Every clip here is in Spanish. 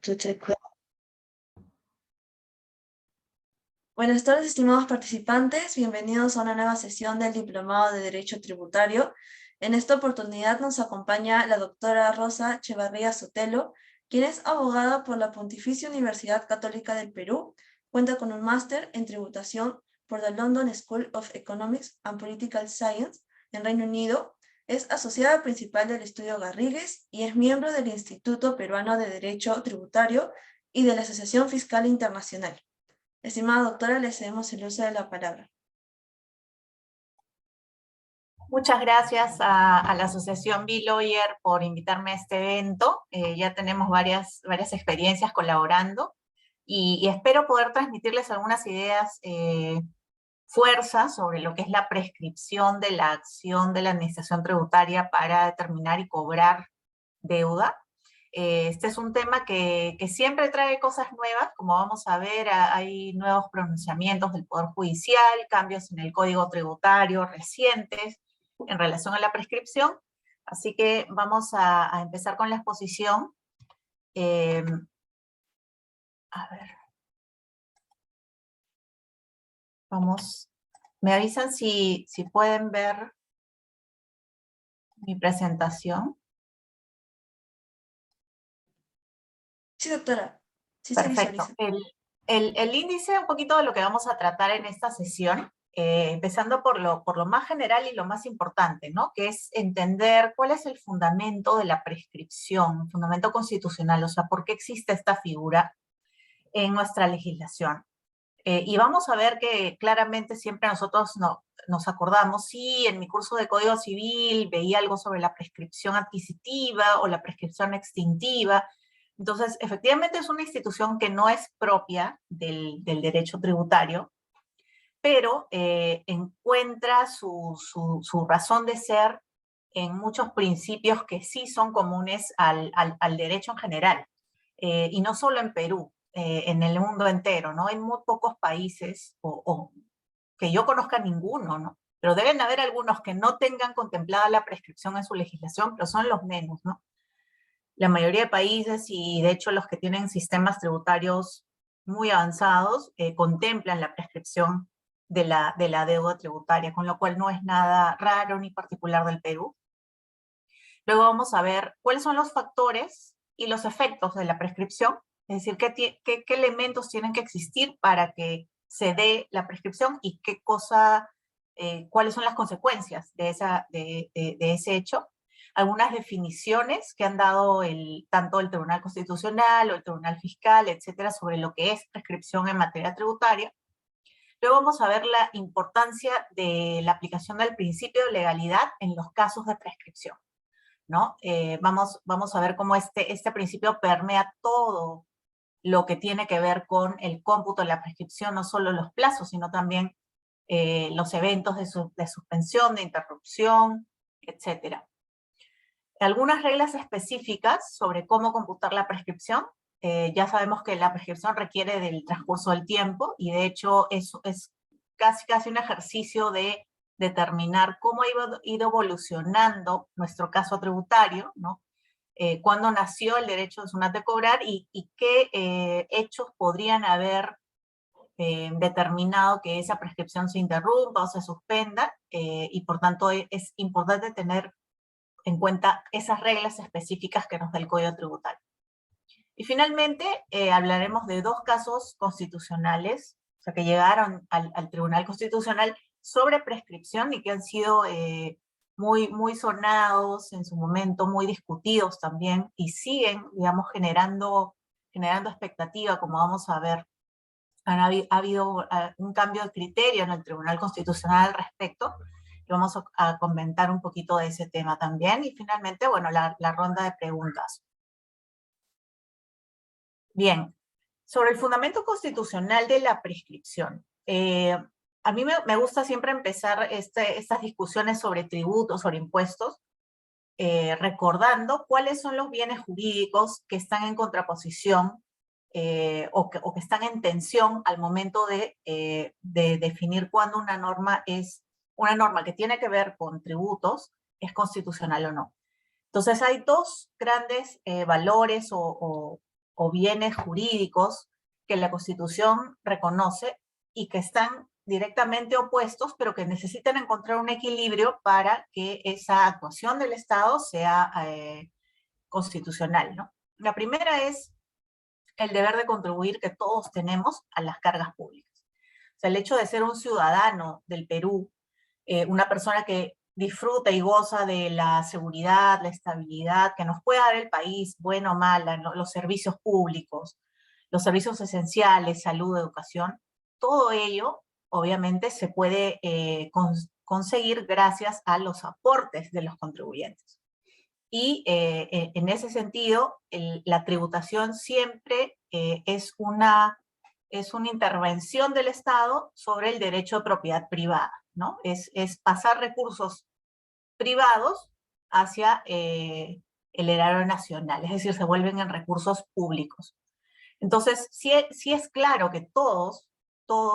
to take place. Buenas tardes, estimados participantes. Bienvenidos a una nueva sesión del Diplomado de Derecho Tributario. En esta oportunidad nos acompaña la doctora Rosa Echevarría Sotelo, quien es abogada por la Pontificia Universidad Católica del Perú. Cuenta con un máster en tributación por la London School of Economics and Political Science en Reino Unido. Es asociada principal del Estudio Garrigues y es miembro del Instituto Peruano de Derecho Tributario y de la Asociación Fiscal Internacional. Estimada doctora, le cedemos el uso de la palabra. Muchas gracias a la Asociación B-Lawyer por invitarme a este evento. Ya tenemos varias experiencias colaborando y espero poder transmitirles algunas ideas fuerzas sobre lo que es la prescripción de la acción de la administración tributaria para determinar y cobrar deuda. Este es un tema que siempre trae cosas nuevas, como vamos a ver, hay nuevos pronunciamientos del Poder Judicial, cambios en el Código Tributario recientes en relación a la prescripción, así que vamos a empezar con la exposición. A ver. Vamos, me avisan si pueden ver mi presentación. Sí, doctora. Sí, Perfecto. se visualiza. El índice, un poquito de lo que vamos a tratar en esta sesión, empezando por lo más general y lo más importante, ¿no? Que es entender cuál es el fundamento de la prescripción, el fundamento constitucional, o sea, por qué existe esta figura en nuestra legislación. Y vamos a ver que claramente siempre nosotros nos acordamos, sí, en mi curso de Código Civil veía algo sobre la prescripción adquisitiva o la prescripción extintiva. Entonces, efectivamente es una institución que no es propia del derecho tributario, pero encuentra su razón de ser en muchos principios que sí son comunes al derecho en general, y no solo en Perú, en el mundo entero, ¿no? Hay muy pocos países, o que yo conozca ninguno, ¿no? Pero deben haber algunos que no tengan contemplada la prescripción en su legislación, pero son los menos, ¿no? La mayoría de países, y de hecho los que tienen sistemas tributarios muy avanzados, contemplan la prescripción de la deuda tributaria, con lo cual no es nada raro ni particular del Perú. Luego vamos a ver cuáles son los factores y los efectos de la prescripción, es decir, qué elementos tienen que existir para que se dé la prescripción y cuáles son las consecuencias de ese hecho. Algunas definiciones que han dado tanto el Tribunal Constitucional o el Tribunal Fiscal, etcétera, sobre lo que es prescripción en materia tributaria. Luego vamos a ver la importancia de la aplicación del principio de legalidad en los casos de prescripción, ¿no? Vamos a ver cómo este principio permea todo lo que tiene que ver con el cómputo de la prescripción, no solo los plazos, sino también los eventos de suspensión, de interrupción, etcétera. Algunas reglas específicas sobre cómo computar la prescripción. Ya sabemos que la prescripción requiere del transcurso del tiempo y de hecho eso es casi un ejercicio de determinar cómo ha ido evolucionando nuestro caso tributario, ¿no? Cuándo nació el derecho de SUNAT de cobrar y qué hechos podrían haber determinado que esa prescripción se interrumpa o se suspenda, y por tanto es importante tener en cuenta esas reglas específicas que nos da el Código Tributario. Y finalmente hablaremos de dos casos constitucionales, o sea, que llegaron al Tribunal Constitucional sobre prescripción y que han sido muy sonados en su momento, muy discutidos también, y siguen, digamos, generando expectativa, como vamos a ver. Ha habido un cambio de criterio en el Tribunal Constitucional al respecto, y vamos a comentar un poquito de ese tema también, y finalmente, bueno, la ronda de preguntas. Bien, sobre el fundamento constitucional de la prescripción. A mí me gusta siempre empezar estas discusiones sobre tributos, sobre impuestos, recordando cuáles son los bienes jurídicos que están en contraposición o que están en tensión al momento de definir cuándo una norma que tiene que ver con tributos es constitucional o no. Entonces hay dos grandes valores o o bienes jurídicos que la Constitución reconoce y que están directamente opuestos, pero que necesitan encontrar un equilibrio para que esa actuación del Estado sea constitucional, ¿no? La primera es el deber de contribuir que todos tenemos a las cargas públicas. O sea, el hecho de ser un ciudadano del Perú, una persona que disfruta y goza de la seguridad, la estabilidad que nos puede dar el país, buena o mala, ¿no? Los servicios públicos, los servicios esenciales, salud, educación, todo ello obviamente se puede conseguir gracias a los aportes de los contribuyentes. Y en ese sentido, la tributación siempre es una intervención del Estado sobre el derecho de propiedad privada, ¿no? Es pasar recursos privados hacia el erario nacional, es decir, se vuelven en recursos públicos. Entonces, sí es claro que todos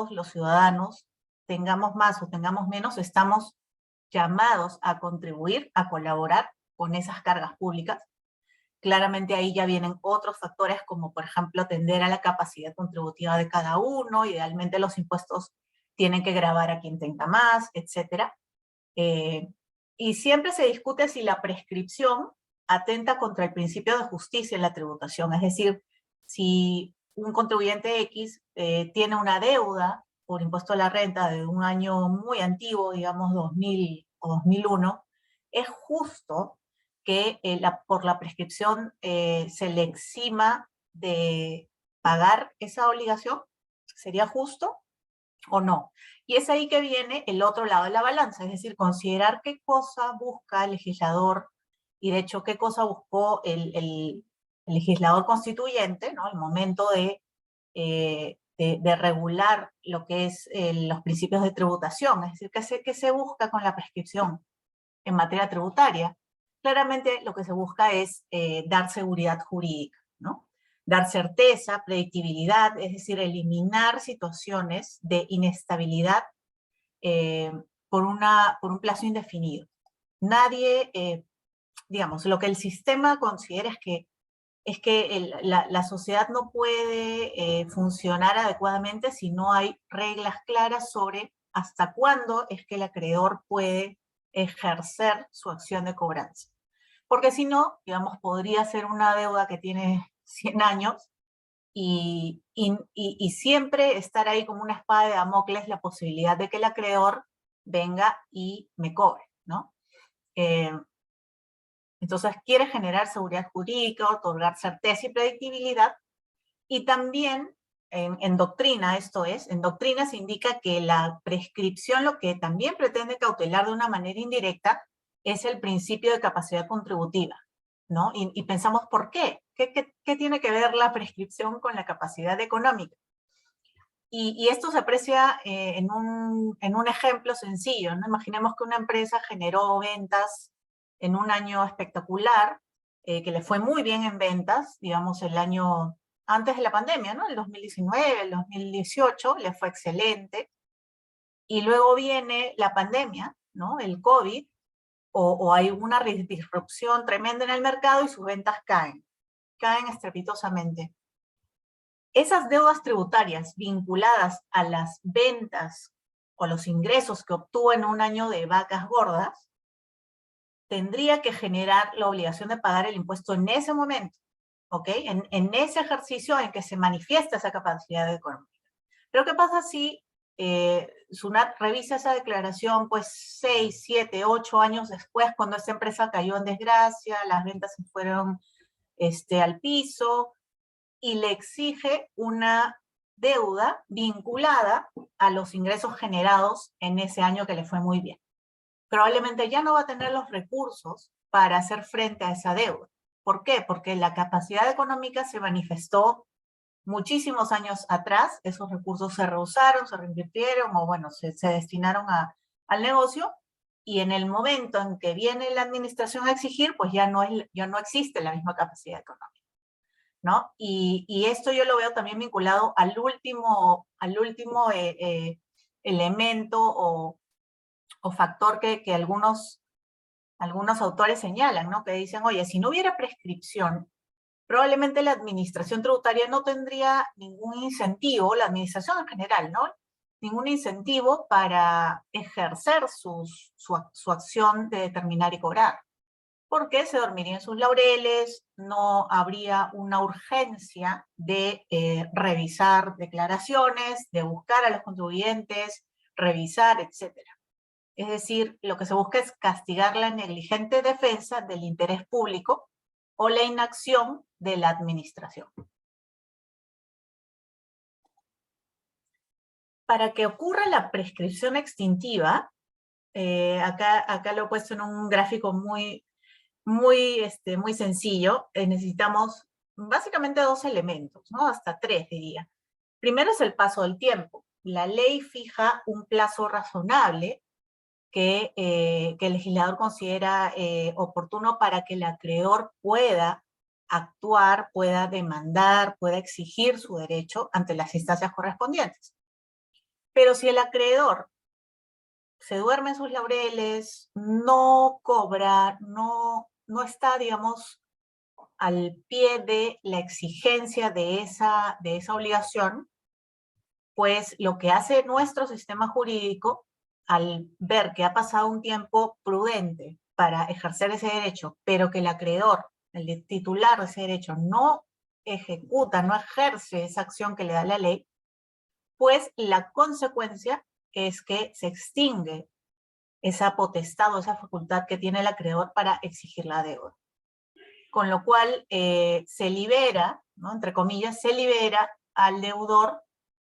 los ciudadanos, tengamos más o tengamos menos, estamos llamados a contribuir, a colaborar con esas cargas públicas. Claramente ahí ya vienen otros factores como, por ejemplo, atender a la capacidad contributiva de cada uno, idealmente los impuestos tienen que gravar a quien tenga más, etc. Y siempre se discute si la prescripción atenta contra el principio de justicia en la tributación, es decir, si un contribuyente X tiene una deuda por impuesto a la renta de un año muy antiguo, digamos 2000 o 2001, es justo que por la prescripción se le exima de pagar esa obligación. ¿Sería justo o no? Y es ahí que viene el otro lado de la balanza, es decir, considerar qué cosa busca el legislador, y de hecho qué cosa buscó el legislador constituyente, ¿no? Al momento de regular lo que es los principios de tributación, es decir, qué se busca con la prescripción en materia tributaria. Claramente lo que se busca es dar seguridad jurídica, ¿no? Dar certeza, predictibilidad, es decir, eliminar situaciones de inestabilidad por un plazo indefinido. Nadie, digamos, lo que el sistema considera es que la sociedad no puede funcionar adecuadamente si no hay reglas claras sobre hasta cuándo es que el acreedor puede ejercer su acción de cobranza. Porque si no, digamos, podría ser una deuda que tiene 100 años y siempre estar ahí como una espada de Damocles la posibilidad de que el acreedor venga y me cobre, ¿no? Entonces quiere generar seguridad jurídica, otorgar certeza y predictibilidad, y también en doctrina, esto es, en doctrina se indica que la prescripción lo que también pretende cautelar de una manera indirecta es el principio de capacidad contributiva, ¿no? Y pensamos, ¿por qué? ¿Qué tiene que ver la prescripción con la capacidad económica? Y esto se aprecia en un ejemplo sencillo, ¿no? Imaginemos que una empresa generó ventas en un año espectacular, que le fue muy bien en ventas, digamos el año antes de la pandemia, ¿no? El 2019, el 2018, le fue excelente. Y luego viene la pandemia, ¿no? El COVID, o hay una disrupción tremenda en el mercado y sus ventas caen estrepitosamente. Esas deudas tributarias vinculadas a las ventas o los ingresos que obtuvo en un año de vacas gordas, tendría que generar la obligación de pagar el impuesto en ese momento, ¿ok? En ese ejercicio en que se manifiesta esa capacidad económica. Pero ¿qué pasa si SUNAT revisa esa declaración pues 6, 7, 8 años después, cuando esta empresa cayó en desgracia, las ventas se fueron al piso, y le exige una deuda vinculada a los ingresos generados en ese año que le fue muy bien? Probablemente ya no va a tener los recursos para hacer frente a esa deuda. ¿Por qué? Porque la capacidad económica se manifestó muchísimos años atrás, esos recursos se reusaron, se reinvirtieron, o bueno, se destinaron al negocio, y en el momento en que viene la administración a exigir, pues ya no existe la misma capacidad económica, ¿no? Y esto yo lo veo también vinculado al último elemento o factor que algunos autores señalan, ¿no? Que dicen, oye, si no hubiera prescripción, probablemente la administración tributaria no tendría ningún incentivo, la administración en general, ¿no? Ningún incentivo para ejercer su acción de determinar y cobrar, porque se dormiría en sus laureles, no habría una urgencia de revisar declaraciones, de buscar a los contribuyentes, revisar, etc. Es decir, lo que se busca es castigar la negligente defensa del interés público o la inacción de la administración. Para que ocurra la prescripción extintiva, acá lo he puesto en un gráfico muy sencillo, necesitamos básicamente dos elementos, ¿no? Hasta tres, diría. Primero es el paso del tiempo. La ley fija un plazo razonable que el legislador considera oportuno para que el acreedor pueda actuar, pueda demandar, pueda exigir su derecho ante las instancias correspondientes. Pero si el acreedor se duerme en sus laureles, no cobra, no está, digamos, al pie de la exigencia de esa obligación, pues lo que hace nuestro sistema jurídico, al ver que ha pasado un tiempo prudente para ejercer ese derecho, pero que el acreedor, el titular de ese derecho, no ejecuta, no ejerce esa acción que le da la ley, pues la consecuencia es que se extingue esa potestad o esa facultad que tiene el acreedor para exigir la deuda. Con lo cual se libera, ¿no? Entre comillas, se libera al deudor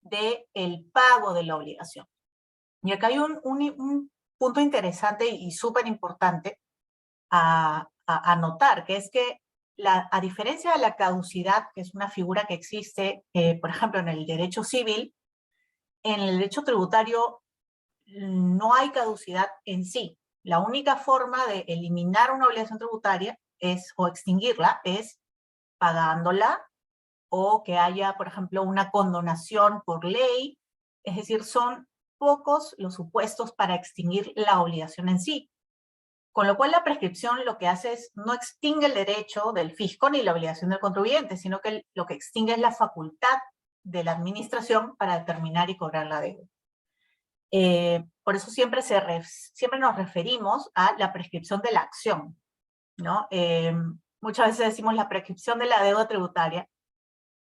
del pago de la obligación. Y acá hay un punto interesante y súper importante a notar, que es que a diferencia de la caducidad, que es una figura que existe, por ejemplo, en el derecho civil, en el derecho tributario no hay caducidad en sí. La única forma de eliminar una obligación tributaria o extinguirla es pagándola, o que haya, por ejemplo, una condonación por ley. Es decir, son pocos los supuestos para extinguir la obligación en sí. Con lo cual la prescripción lo que hace es no extingue el derecho del fisco ni la obligación del contribuyente, sino que lo que extingue es la facultad de la administración para determinar y cobrar la deuda. Por eso siempre nos referimos a la prescripción de la acción, ¿no? Muchas veces decimos la prescripción de la deuda tributaria.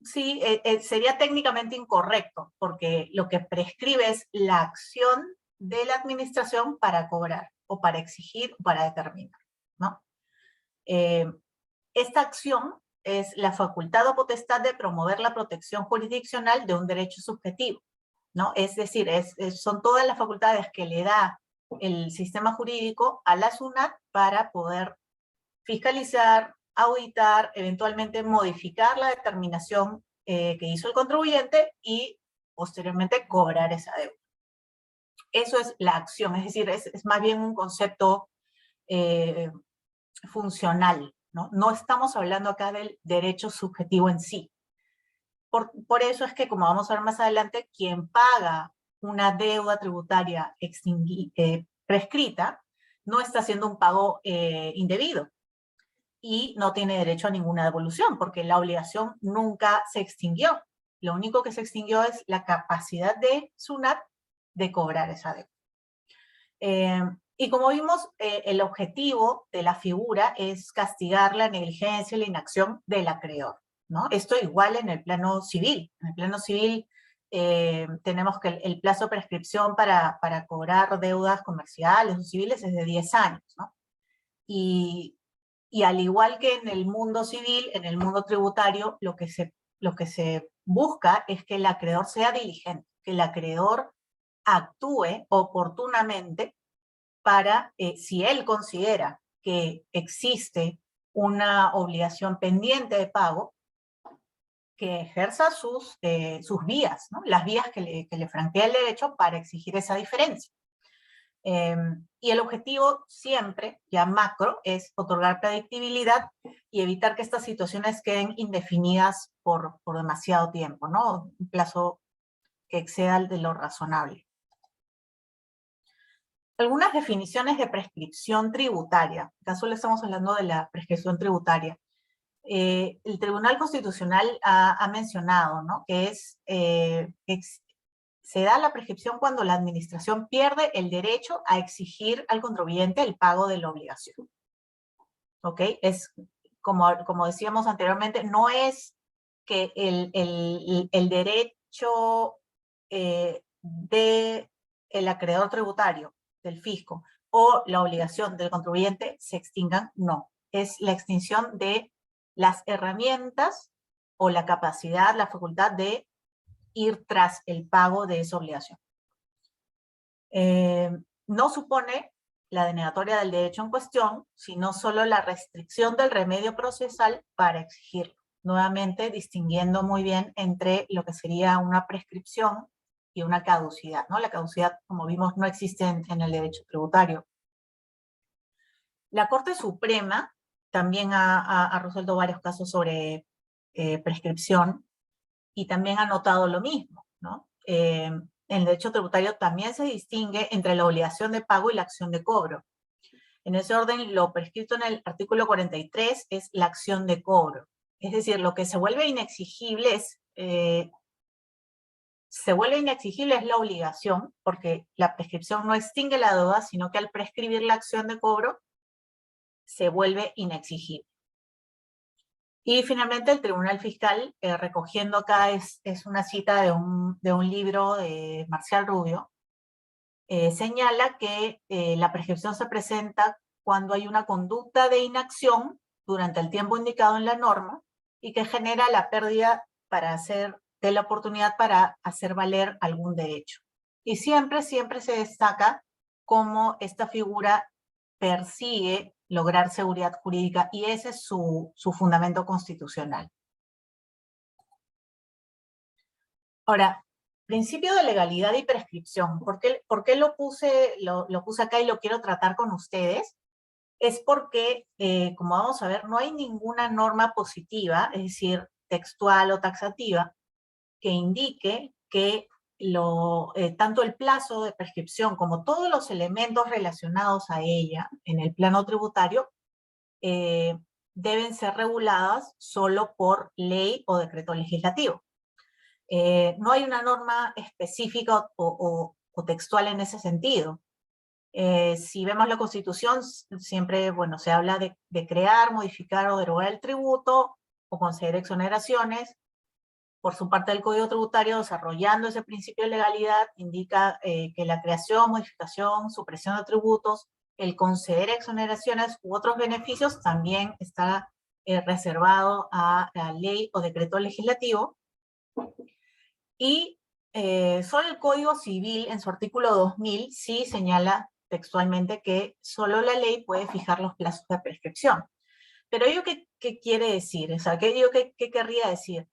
Sí, sería técnicamente incorrecto, porque lo que prescribe es la acción de la administración para cobrar, o para exigir, o para determinar, ¿no? Esta acción es la facultad o potestad de promover la protección jurisdiccional de un derecho subjetivo, ¿no? Es decir, son todas las facultades que le da el sistema jurídico a la SUNAT para poder fiscalizar, auditar, eventualmente modificar la determinación que hizo el contribuyente y posteriormente cobrar esa deuda. Eso es la acción, es decir, es más bien un concepto funcional, ¿no? No estamos hablando acá del derecho subjetivo en sí. Por eso es que, como vamos a ver más adelante, quien paga una deuda tributaria prescrita no está haciendo un pago indebido y no tiene derecho a ninguna devolución, porque la obligación nunca se extinguió. Lo único que se extinguió es la capacidad de SUNAT de cobrar esa deuda. Y como vimos, el objetivo de la figura es castigar la negligencia y la inacción del acreedor, ¿no? Esto igual en el plano civil. En el plano civil tenemos que el plazo de prescripción para cobrar deudas comerciales o civiles es de 10 años, ¿no? Y al igual que en el mundo civil, en el mundo tributario, lo que se busca es que el acreedor sea diligente, que el acreedor actúe oportunamente para, si él considera que existe una obligación pendiente de pago, que ejerza sus vías, ¿no? Las vías que le franquea el derecho para exigir esa diferencia. Y el objetivo siempre, ya macro, es otorgar predictibilidad y evitar que estas situaciones queden indefinidas por demasiado tiempo, ¿no? Un plazo que exceda el de lo razonable. Algunas definiciones de prescripción tributaria. Acá solo estamos hablando de la prescripción tributaria. el Tribunal Constitucional ha mencionado, ¿no? Que se da la prescripción cuando la administración pierde el derecho a exigir al contribuyente el pago de la obligación. ¿Ok? Es, como decíamos anteriormente, no es que el derecho del acreedor tributario, del fisco, o la obligación del contribuyente se extingan, no. Es la extinción de las herramientas o la capacidad, la facultad de ir tras el pago de esa obligación. No supone la denegatoria del derecho en cuestión, sino solo la restricción del remedio procesal para exigirlo. Nuevamente distinguiendo muy bien entre lo que sería una prescripción y una caducidad, ¿no? La caducidad, como vimos, no existe en el derecho tributario. La Corte Suprema también ha resuelto varios casos sobre prescripción y también ha notado lo mismo, ¿no? En el derecho tributario también se distingue entre la obligación de pago y la acción de cobro. En ese orden, lo prescrito en el artículo 43 es la acción de cobro. Es decir, lo que se vuelve inexigible es la obligación, porque la prescripción no extingue la deuda, sino que al prescribir la acción de cobro, se vuelve inexigible. Y finalmente el Tribunal Fiscal, recogiendo acá, es una cita de un libro de Marcial Rubio, señala que la prescripción se presenta cuando hay una conducta de inacción durante el tiempo indicado en la norma y que genera la pérdida de la oportunidad para hacer valer algún derecho. Y siempre se destaca cómo esta figura persigue lograr seguridad jurídica y ese es su fundamento constitucional. Ahora, principio de legalidad y prescripción. ¿Por qué lo puse acá y lo quiero tratar con ustedes? Es porque, como vamos a ver, no hay ninguna norma positiva, es decir, textual o taxativa, que indique que tanto el plazo de prescripción como todos los elementos relacionados a ella en el plano tributario deben ser reguladas solo por ley o decreto legislativo. No hay una norma específica o textual en ese sentido. Si vemos la Constitución, siempre, bueno, se habla de crear, modificar o derogar el tributo o conceder exoneraciones. Por su parte, el Código Tributario, desarrollando ese principio de legalidad, indica que la creación, modificación, supresión de tributos, el conceder exoneraciones u otros beneficios también está reservado a la ley o decreto legislativo. Y solo el Código Civil, en su artículo 2000, sí señala textualmente que solo la ley puede fijar los plazos de prescripción. Pero ¿ello qué quiere decir? O sea, ¿qué querría decir?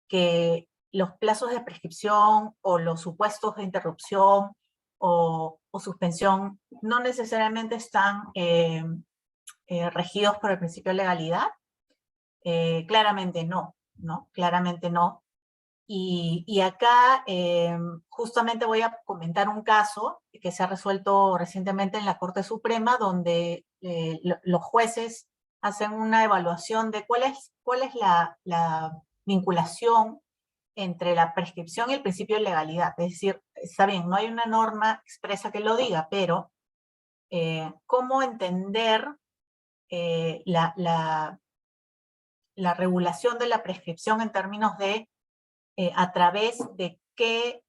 Que los plazos de prescripción o los supuestos de interrupción o suspensión no necesariamente están regidos por el principio de legalidad. Claramente no, ¿no? Claramente no. Y acá justamente voy a comentar un caso que se ha resuelto recientemente en la Corte Suprema, donde los jueces hacen una evaluación de cuál es la vinculación entre la prescripción y el principio de legalidad. Es decir, está bien, no hay una norma expresa que lo diga, pero cómo entender la regulación de la prescripción en términos de a través de qué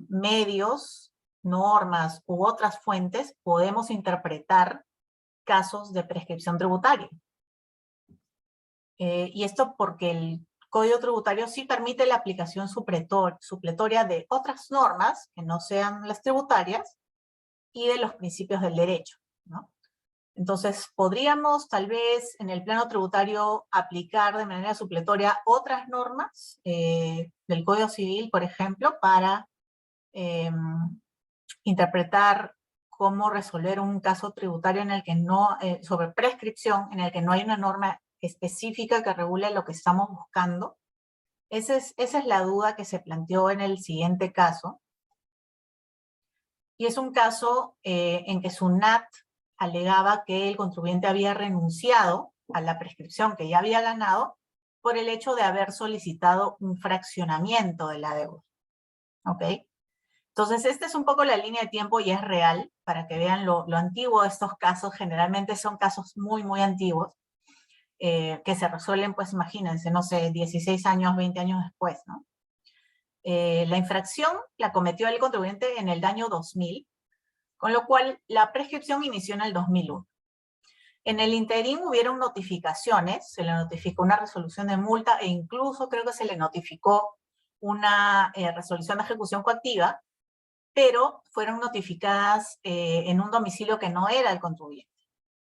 medios, normas u otras fuentes podemos interpretar casos de prescripción tributaria. Y esto porque el Código Tributario sí permite la aplicación supletoria de otras normas que no sean las tributarias y de los principios del derecho, ¿no? Entonces, podríamos tal vez en el plano tributario aplicar de manera supletoria otras normas del Código Civil, por ejemplo, para interpretar cómo resolver un caso tributario en el que no, sobre prescripción, en el que no hay una norma específica que regule lo que estamos buscando. Esa es la duda que se planteó en el siguiente caso. Y es un caso en que SUNAT alegaba que el contribuyente había renunciado a la prescripción que ya había ganado por el hecho de haber solicitado un fraccionamiento de la deuda. ¿Ok? Entonces, esta es un poco la línea de tiempo y es real, para que vean lo antiguo de estos casos. Generalmente son casos muy, muy antiguos, que se resuelven, pues imagínense, no sé, 16 años, 20 años después, ¿no? La infracción la cometió el contribuyente en el año 2000, con lo cual la prescripción inició en el 2001. En el interín hubieron notificaciones, se le notificó una resolución de multa e incluso creo que se le notificó una resolución de ejecución coactiva, pero fueron notificadas en un domicilio que no era el contribuyente,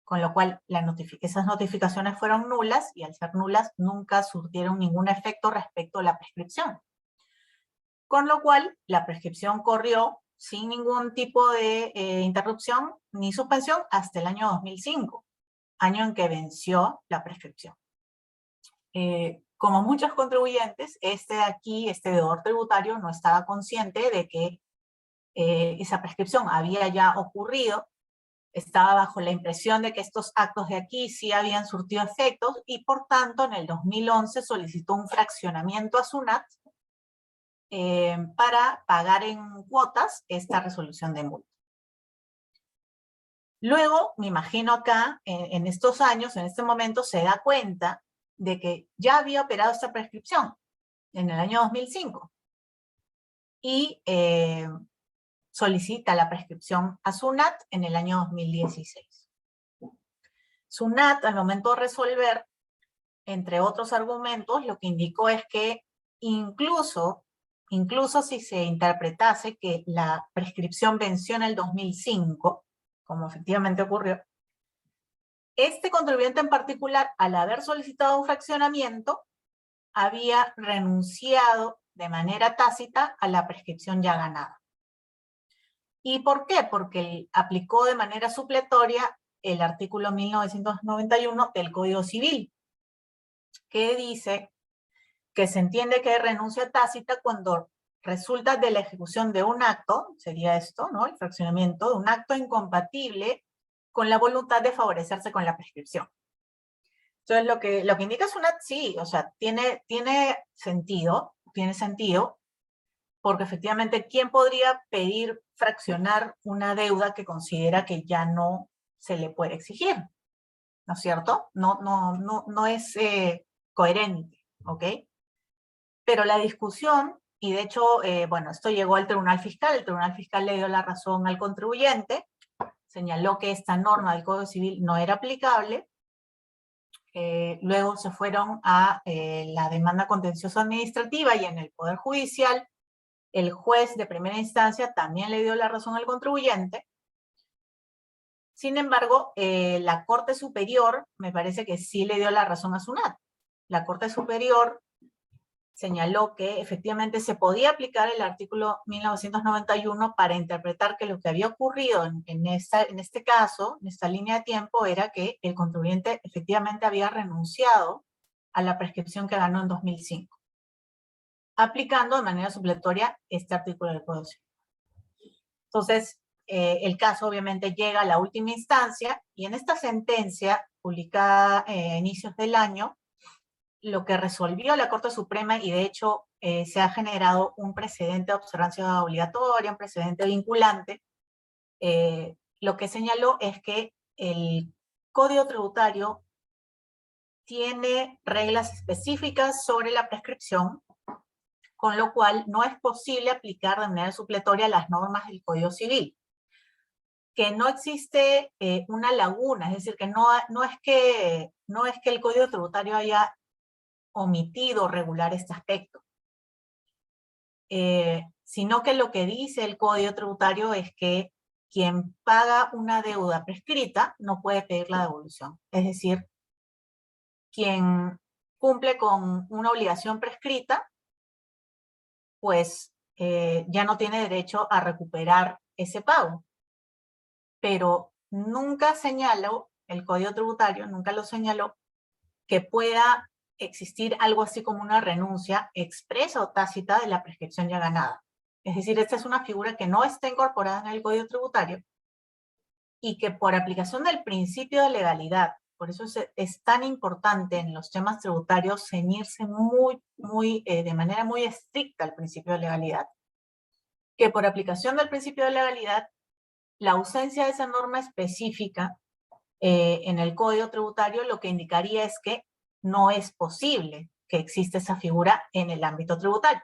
con lo cual esas notificaciones fueron nulas y al ser nulas nunca surtieron ningún efecto respecto a la prescripción. Con lo cual la prescripción corrió sin ningún tipo de interrupción ni suspensión hasta el año 2005, año en que venció la prescripción. Como muchos contribuyentes, este deudor tributario no estaba consciente de que esa prescripción había ya ocurrido, estaba bajo la impresión de que estos actos de aquí sí habían surtido efectos y por tanto en el 2011 solicitó un fraccionamiento a SUNAT para pagar en cuotas esta resolución de multa. Luego, me imagino acá, en estos años, en este momento, se da cuenta de que ya había operado esta prescripción en el año 2005 y solicita la prescripción a SUNAT en el año 2016. SUNAT, al momento de resolver, entre otros argumentos, lo que indicó es que incluso si se interpretase que la prescripción venció en el 2005, como efectivamente ocurrió, este contribuyente en particular, al haber solicitado un fraccionamiento, había renunciado de manera tácita a la prescripción ya ganada. ¿Y por qué? Porque aplicó de manera supletoria el artículo 1991 del Código Civil, que dice que se entiende que hay renuncia tácita cuando resulta de la ejecución de un acto, sería esto, ¿no? El fraccionamiento de un acto incompatible con la voluntad de favorecerse con la prescripción. Entonces, lo que indica SUNAT, sí, o sea, tiene sentido, porque efectivamente, ¿quién podría pedir fraccionar una deuda que considera que ya no se le puede exigir? ¿No es cierto? No es coherente, ¿ok? Pero la discusión, y de hecho, bueno, esto llegó al Tribunal Fiscal, el Tribunal Fiscal le dio la razón al contribuyente, señaló que esta norma del Código Civil no era aplicable, luego se fueron a la demanda contenciosa administrativa y en el Poder Judicial, el juez de primera instancia también le dio la razón al contribuyente. Sin embargo, la Corte Superior me parece que sí le dio la razón a SUNAT. La Corte Superior señaló que efectivamente se podía aplicar el artículo 1991 para interpretar que lo que había ocurrido en este caso, en esta línea de tiempo, era que el contribuyente efectivamente había renunciado a la prescripción que ganó en 2005, aplicando de manera supletoria este artículo del Código Civil. Entonces, el caso obviamente llega a la última instancia y en esta sentencia, publicada a inicios del año, lo que resolvió la Corte Suprema, y de hecho se ha generado un precedente de observancia obligatoria, un precedente vinculante, lo que señaló es que el Código Tributario tiene reglas específicas sobre la prescripción, con lo cual no es posible aplicar de manera supletoria las normas del Código Civil. Que no existe una laguna, es decir, que no es que el Código Tributario haya omitido regular este aspecto, sino que lo que dice el Código Tributario es que quien paga una deuda prescrita no puede pedir la devolución. Es decir, quien cumple con una obligación prescrita, pues ya no tiene derecho a recuperar ese pago. Pero nunca señaló, el Código Tributario nunca lo señaló, que pueda existir algo así como una renuncia expresa o tácita de la prescripción ya ganada. Es decir, esta es una figura que no está incorporada en el Código Tributario y que por aplicación del principio de legalidad, Por eso es tan importante en los temas tributarios ceñirse de manera muy estricta al principio de legalidad. Que por aplicación del principio de legalidad, la ausencia de esa norma específica en el Código Tributario lo que indicaría es que no es posible que exista esa figura en el ámbito tributario.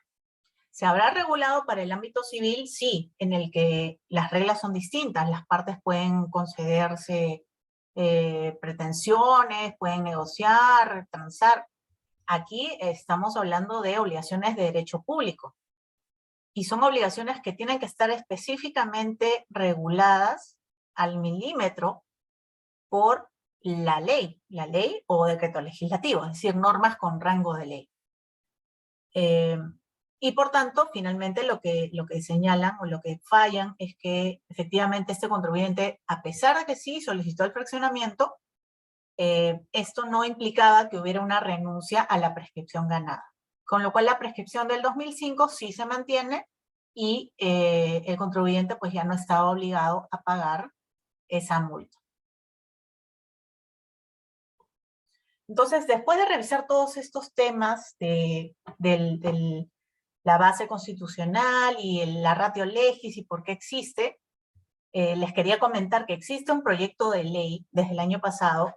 ¿Se habrá regulado para el ámbito civil? Sí, en el que las reglas son distintas. Las partes pueden concederse pretensiones, pueden negociar, transar. Aquí estamos hablando de obligaciones de derecho público. Y son obligaciones que tienen que estar específicamente reguladas al milímetro por la ley o decreto legislativo, es decir, normas con rango de ley. Y por tanto, finalmente lo que señalan o lo que fallan es que efectivamente este contribuyente, a pesar de que sí solicitó el fraccionamiento, esto no implicaba que hubiera una renuncia a la prescripción ganada. Con lo cual la prescripción del 2005 sí se mantiene y el contribuyente pues ya no estaba obligado a pagar esa multa. Entonces, después de revisar todos estos temas de la base constitucional y la ratio legis y por qué existe, les quería comentar que existe un proyecto de ley desde el año pasado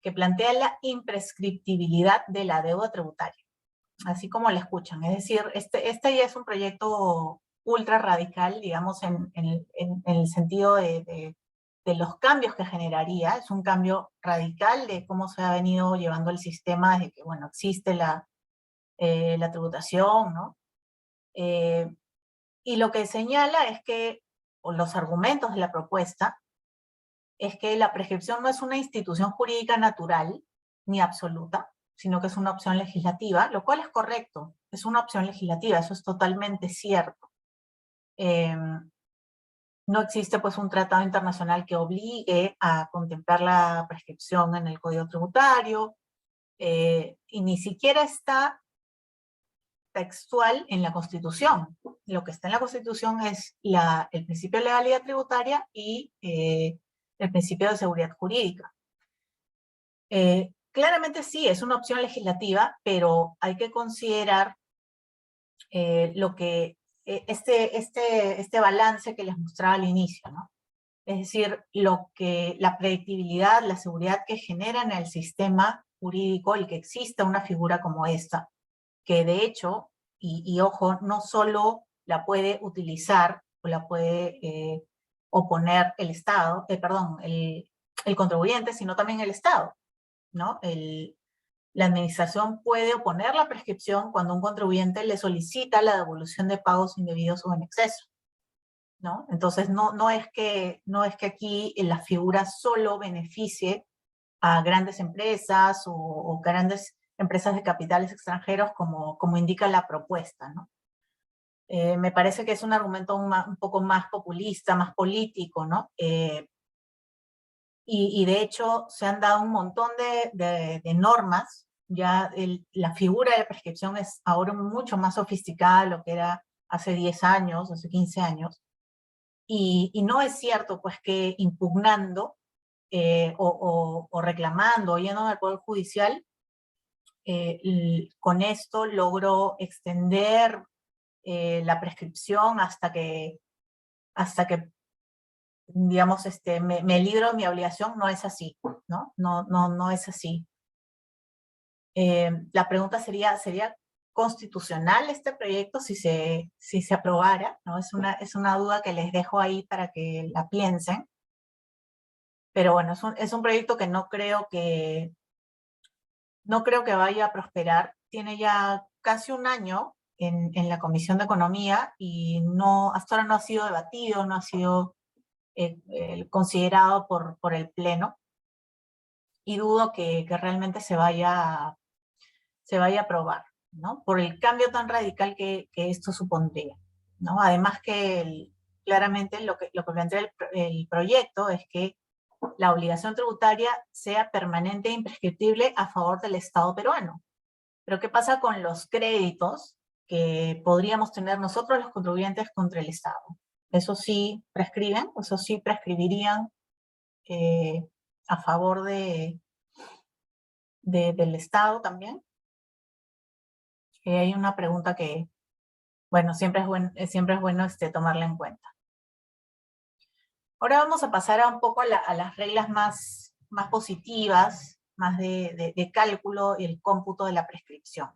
que plantea la imprescriptibilidad de la deuda tributaria, así como la escuchan. Es decir, este ya es un proyecto ultra radical, digamos, en el sentido de los cambios que generaría. Es un cambio radical de cómo se ha venido llevando el sistema desde que, bueno, existe la tributación, ¿no? Y lo que señala es que, o los argumentos de la propuesta, es que la prescripción no es una institución jurídica natural ni absoluta, sino que es una opción legislativa, lo cual es correcto, es una opción legislativa, eso es totalmente cierto. No existe pues un tratado internacional que obligue a contemplar la prescripción en el Código Tributario, y ni siquiera está textual en la Constitución. Lo que está en la Constitución es el principio de legalidad tributaria y el principio de seguridad jurídica. Claramente sí, es una opción legislativa, pero hay que considerar lo que este balance que les mostraba al inicio, ¿no? Es decir, la predictibilidad, la seguridad que genera en el sistema jurídico el que exista una figura como esta, que de hecho, y ojo, no solo la puede utilizar o la puede oponer el Estado, el contribuyente, sino también el Estado, ¿no? La administración puede oponer la prescripción cuando un contribuyente le solicita la devolución de pagos indebidos o en exceso, ¿no? Entonces no es que aquí la figura solo beneficie a grandes empresas o grandes empresas de capitales extranjeros como indica la propuesta, ¿no? Me parece que es un argumento un poco más populista, más político, ¿no? Y de hecho se han dado un montón de normas. Ya la figura de prescripción es ahora mucho más sofisticada de lo que era hace 10 años, hace 15 años. Y no es cierto pues que impugnando o reclamando, o yendo al Poder Judicial, con esto logro extender la prescripción hasta que digamos, me libro de mi obligación. No es así, ¿no? No es así. La pregunta sería constitucional este proyecto si se aprobara, ¿no? Es una duda que les dejo ahí para que la piensen. Pero bueno, es un proyecto que no creo que vaya a prosperar. Tiene ya casi un año en la Comisión de Economía y hasta ahora no ha sido debatido, no ha sido considerado por el Pleno, y dudo que realmente se vaya a aprobar, ¿no? Por el cambio tan radical que esto supondría, ¿no? Además que claramente lo que plantea el proyecto es que la obligación tributaria sea permanente e imprescriptible a favor del Estado peruano. Pero ¿qué pasa con los créditos que podríamos tener nosotros los contribuyentes contra el Estado? ¿Eso sí prescriben? ¿Eso sí prescribirían a favor de del Estado también. Hay una pregunta que, bueno, siempre es bueno tomarla en cuenta. Ahora vamos a pasar un poco a las reglas más positivas, más de cálculo y el cómputo de la prescripción.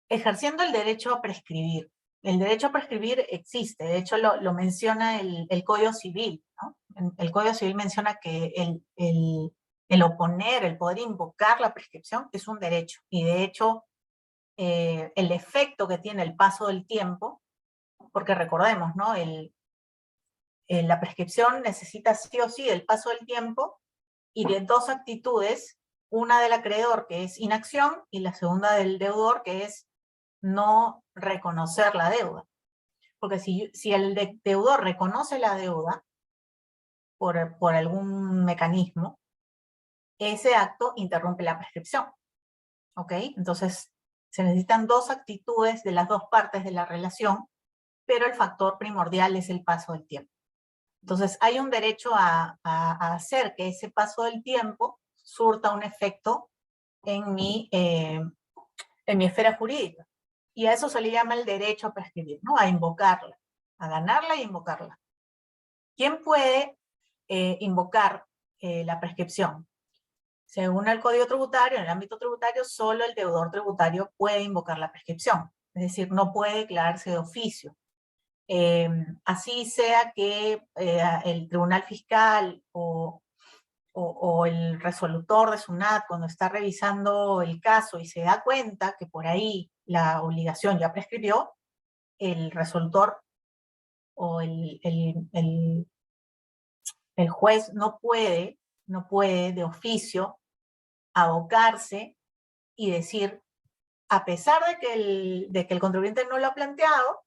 Ejerciendo el derecho a prescribir. El derecho a prescribir existe, de hecho lo menciona el Código Civil, ¿no? El Código Civil menciona que el oponer, el poder invocar la prescripción es un derecho, y de hecho el efecto que tiene el paso del tiempo, porque recordemos, ¿no? La prescripción necesita sí o sí el paso del tiempo y de dos actitudes, una del acreedor, que es inacción, y la segunda del deudor, que es no reconocer la deuda. Porque si el deudor reconoce la deuda por algún mecanismo, ese acto interrumpe la prescripción. ¿Ok? Entonces, se necesitan dos actitudes de las dos partes de la relación, pero el factor primordial es el paso del tiempo. Entonces, hay un derecho a hacer que ese paso del tiempo surta un efecto en mi esfera jurídica. Y a eso se le llama el derecho a prescribir, ¿no? A invocarla, a ganarla y invocarla. ¿Quién puede invocar la prescripción? Según el Código Tributario, en el ámbito tributario, solo el deudor tributario puede invocar la prescripción. Es decir, no puede declararse de oficio. Así sea que el tribunal fiscal o el resolutor de SUNAT, cuando está revisando el caso y se da cuenta que por ahí la obligación ya prescribió, el resolutor o el juez no puede de oficio abocarse y decir, a pesar de que el contribuyente no lo ha planteado,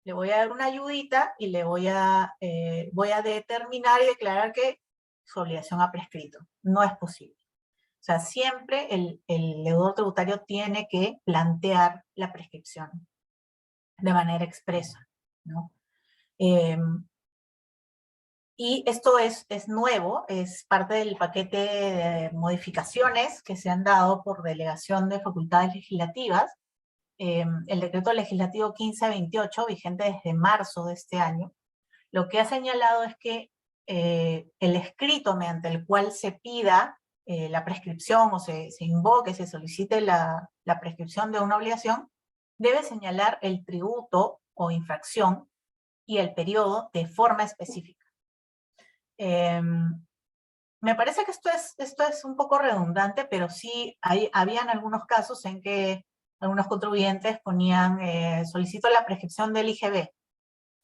le voy a dar una ayudita y le voy a determinar y declarar que su obligación ha prescrito. No es posible. O sea, siempre el deudor tributario tiene que plantear la prescripción de manera expresa, ¿no? Y esto es nuevo, es parte del paquete de modificaciones que se han dado por delegación de facultades legislativas. El decreto legislativo 1528, vigente desde marzo de este año, lo que ha señalado es que el escrito mediante el cual se pida la prescripción o se invoque, se solicite la prescripción de una obligación, debe señalar el tributo o infracción y el periodo de forma específica. Me parece que esto es un poco redundante, pero sí habían algunos casos en que algunos contribuyentes ponían, solicito la prescripción del IGB.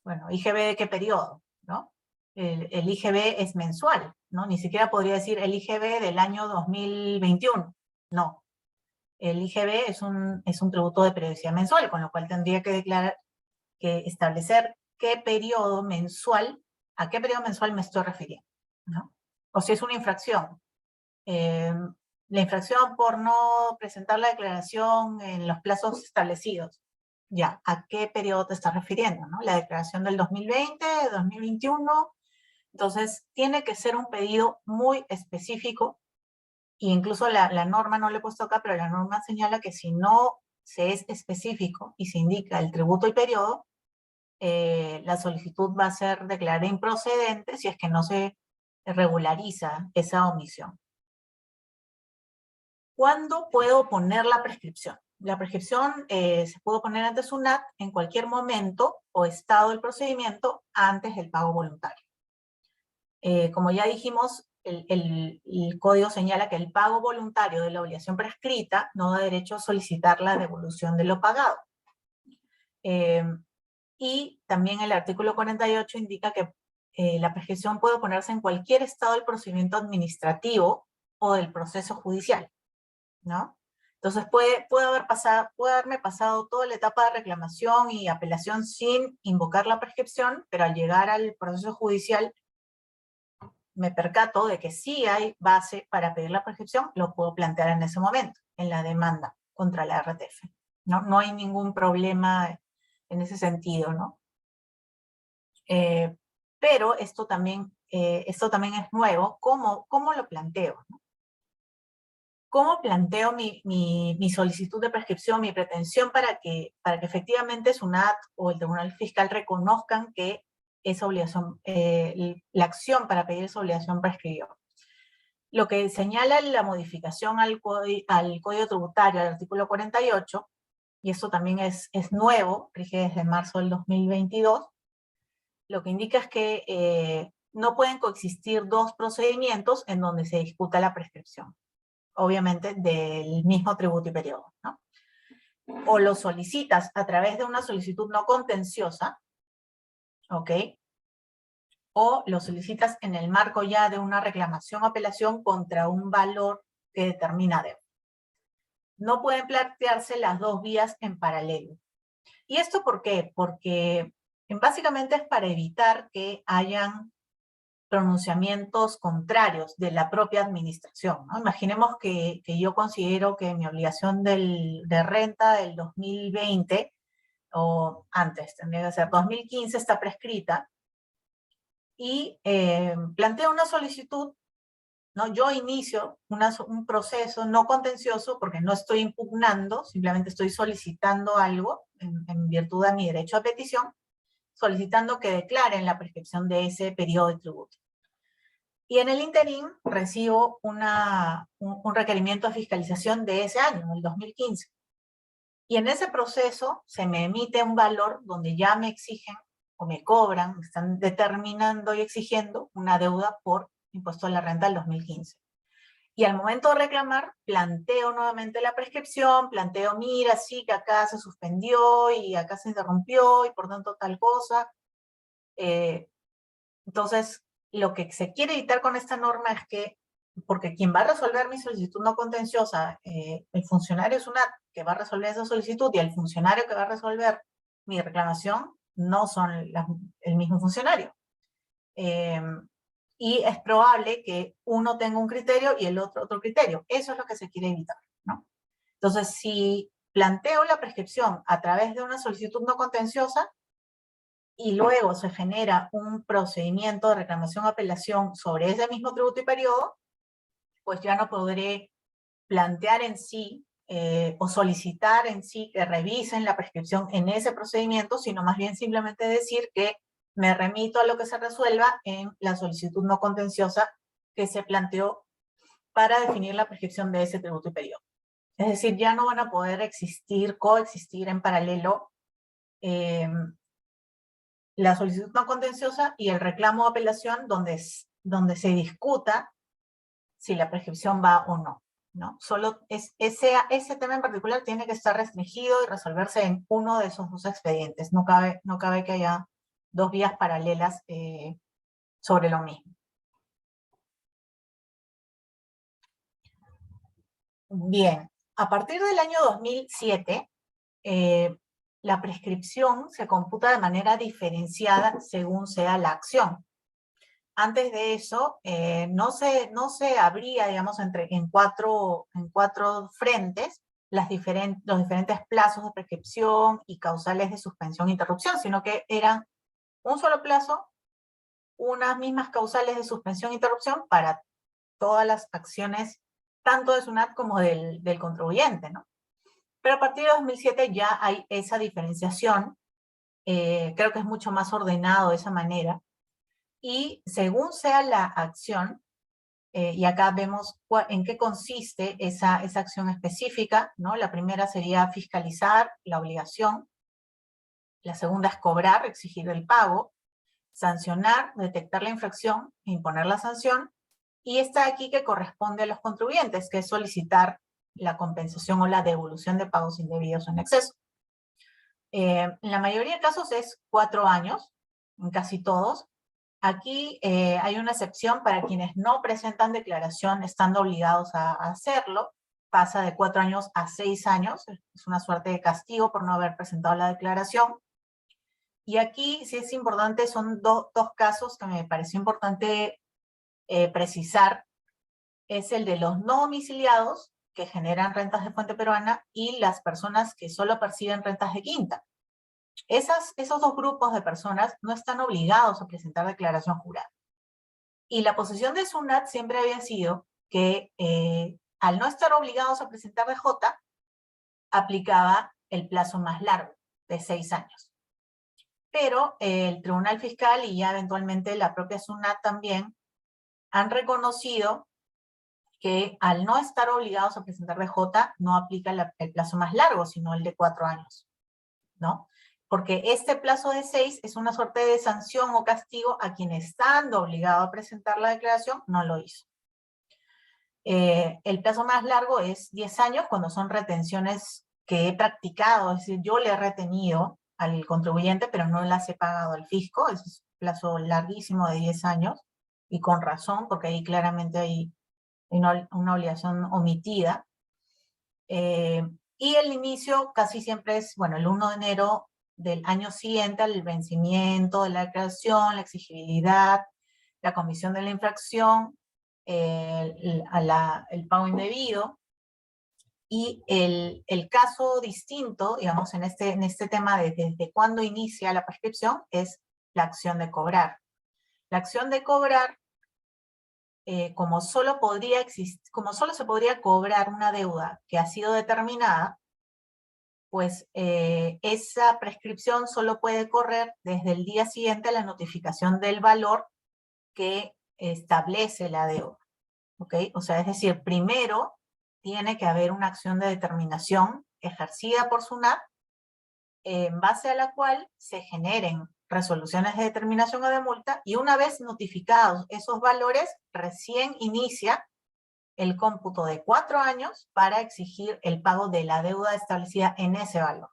Bueno, ¿IGB de qué periodo? ¿No? El IGB es mensual, ¿no? Ni siquiera podría decir el IGB del año 2021. No. El IGB es un tributo de periodicidad mensual, con lo cual tendría que establecer qué periodo mensual, a qué periodo mensual me estoy refiriendo, ¿no? O si es una infracción. La infracción por no presentar la declaración en los plazos establecidos. Ya, ¿a qué periodo te estás refiriendo? ¿No? La declaración del 2020, 2021. Entonces, tiene que ser un pedido muy específico, e incluso la norma, no lo he puesto acá, pero la norma señala que si no se es específico y se indica el tributo y periodo, la solicitud va a ser declarada improcedente si es que no se regulariza esa omisión. ¿Cuándo puedo poner la prescripción? La prescripción se puede poner ante SUNAT en cualquier momento o estado del procedimiento antes del pago voluntario. Como ya dijimos, el código señala que el pago voluntario de la obligación prescrita no da derecho a solicitar la devolución de lo pagado. Y también el artículo 48 indica que la prescripción puede ponerse en cualquier estado del procedimiento administrativo o del proceso judicial, ¿no? Entonces puede haberme pasado toda la etapa de reclamación y apelación sin invocar la prescripción, pero al llegar al proceso judicial me percato de que sí hay base para pedir la prescripción, lo puedo plantear en ese momento, en la demanda contra la RTF. No hay ningún problema en ese sentido, ¿no? Pero esto también es nuevo. ¿Cómo lo planteo? ¿cómo planteo mi solicitud de prescripción, mi pretensión para que efectivamente SUNAT o el Tribunal Fiscal reconozcan que esa obligación, la acción para pedir esa obligación prescribió? Lo que señala la modificación al Código Tributario, al artículo 48, y esto también es nuevo, rige desde marzo del 2022, lo que indica es que no pueden coexistir dos procedimientos en donde se discuta la prescripción, obviamente del mismo tributo y periodo, ¿no? O lo solicitas a través de una solicitud no contenciosa, ¿ok? O lo solicitas en el marco ya de una reclamación o apelación contra un valor que determina deuda. No pueden plantearse las dos vías en paralelo. ¿Y esto por qué? Porque básicamente es para evitar que hayan pronunciamientos contrarios de la propia administración, ¿no? Imaginemos que yo considero que mi obligación de renta del 2020, o antes, tendría que ser 2015, está prescrita, y planteo una solicitud, ¿no? Yo inicio un proceso no contencioso porque no estoy impugnando, simplemente estoy solicitando algo en virtud de mi derecho a petición, solicitando que declaren la prescripción de ese periodo de tributo. Y en el interín recibo un requerimiento de fiscalización de ese año, el 2015. Y en ese proceso se me emite un valor donde ya me exigen o me cobran, están determinando y exigiendo una deuda por impuesto a la renta del 2015. Y al momento de reclamar, planteo nuevamente la prescripción, planteo, mira, sí, que acá se suspendió y acá se interrumpió y por tanto tal cosa. Entonces, lo que se quiere evitar con esta norma es que, porque quien va a resolver mi solicitud no contenciosa, el funcionario es que va a resolver esa solicitud, y el funcionario que va a resolver mi reclamación no son el mismo funcionario. Y es probable que uno tenga un criterio y el otro criterio. Eso es lo que se quiere evitar, ¿no? Entonces, si planteo la prescripción a través de una solicitud no contenciosa, y luego se genera un procedimiento de reclamación o apelación sobre ese mismo tributo y periodo, pues ya no podré plantear en sí o solicitar en sí que revisen la prescripción en ese procedimiento, sino más bien simplemente decir que me remito a lo que se resuelva en la solicitud no contenciosa que se planteó para definir la prescripción de ese tributo y periodo. Es decir, ya no van a poder coexistir en paralelo la solicitud no contenciosa y el reclamo o apelación donde se discuta si la prescripción va o no, ¿no? Solo ese tema en particular tiene que estar restringido y resolverse en uno de esos dos expedientes. No cabe que haya dos vías paralelas sobre lo mismo. Bien, a partir del año 2007, la prescripción se computa de manera diferenciada según sea la acción. Antes de eso, no se abría, digamos, en cuatro frentes los diferentes plazos de prescripción y causales de suspensión e interrupción, sino que eran un solo plazo, unas mismas causales de suspensión e interrupción para todas las acciones, tanto de SUNAT como del contribuyente, ¿no? Pero a partir de 2007 ya hay esa diferenciación, creo que es mucho más ordenado de esa manera, y según sea la acción, y acá vemos en qué consiste esa acción específica, ¿no? La primera sería fiscalizar la obligación, la segunda es cobrar, exigir el pago, sancionar, detectar la infracción, imponer la sanción, y está aquí que corresponde a los contribuyentes, que es solicitar la compensación o la devolución de pagos indebidos o en exceso. En la mayoría de casos es 4 años, en casi todos. Aquí hay una excepción para quienes no presentan declaración estando obligados a hacerlo. Pasa de 4 años a 6 años. Es una suerte de castigo por no haber presentado la declaración. Y aquí sí es importante, son dos casos que me pareció importante precisar. Es el de los no domiciliados, que generan rentas de fuente peruana, y las personas que solo perciben rentas de quinta. Esos dos grupos de personas no están obligados a presentar declaración jurada. Y la posición de SUNAT siempre había sido que al no estar obligados a presentar DJ, aplicaba el plazo más largo, de 6 años. Pero el Tribunal Fiscal y ya eventualmente la propia SUNAT también han reconocido que al no estar obligados a presentar DJ, no aplica el plazo más largo, sino el de 4 años, ¿no? Porque este plazo de 6 es una suerte de sanción o castigo a quien estando obligado a presentar la declaración no lo hizo. El plazo más largo es 10 años cuando son retenciones que he practicado, es decir, yo le he retenido al contribuyente, pero no las he pagado al fisco, es un plazo larguísimo de 10 años, y con razón, porque ahí claramente hay una obligación omitida. Y el inicio casi siempre es, bueno, el 1 de enero del año siguiente al vencimiento de la declaración, la exigibilidad, la comisión de la infracción, el pago indebido. Y el caso distinto, digamos, en este tema de desde cuándo inicia la prescripción, es la acción de cobrar. La acción de cobrar, como solo se podría cobrar una deuda que ha sido determinada, pues esa prescripción solo puede correr desde el día siguiente a la notificación del valor que establece la deuda. ¿Ok? O sea, es decir, primero tiene que haber una acción de determinación ejercida por SUNAT, en base a la cual se generen resoluciones de determinación o de multa, y una vez notificados esos valores, recién inicia el cómputo de 4 años para exigir el pago de la deuda establecida en ese valor.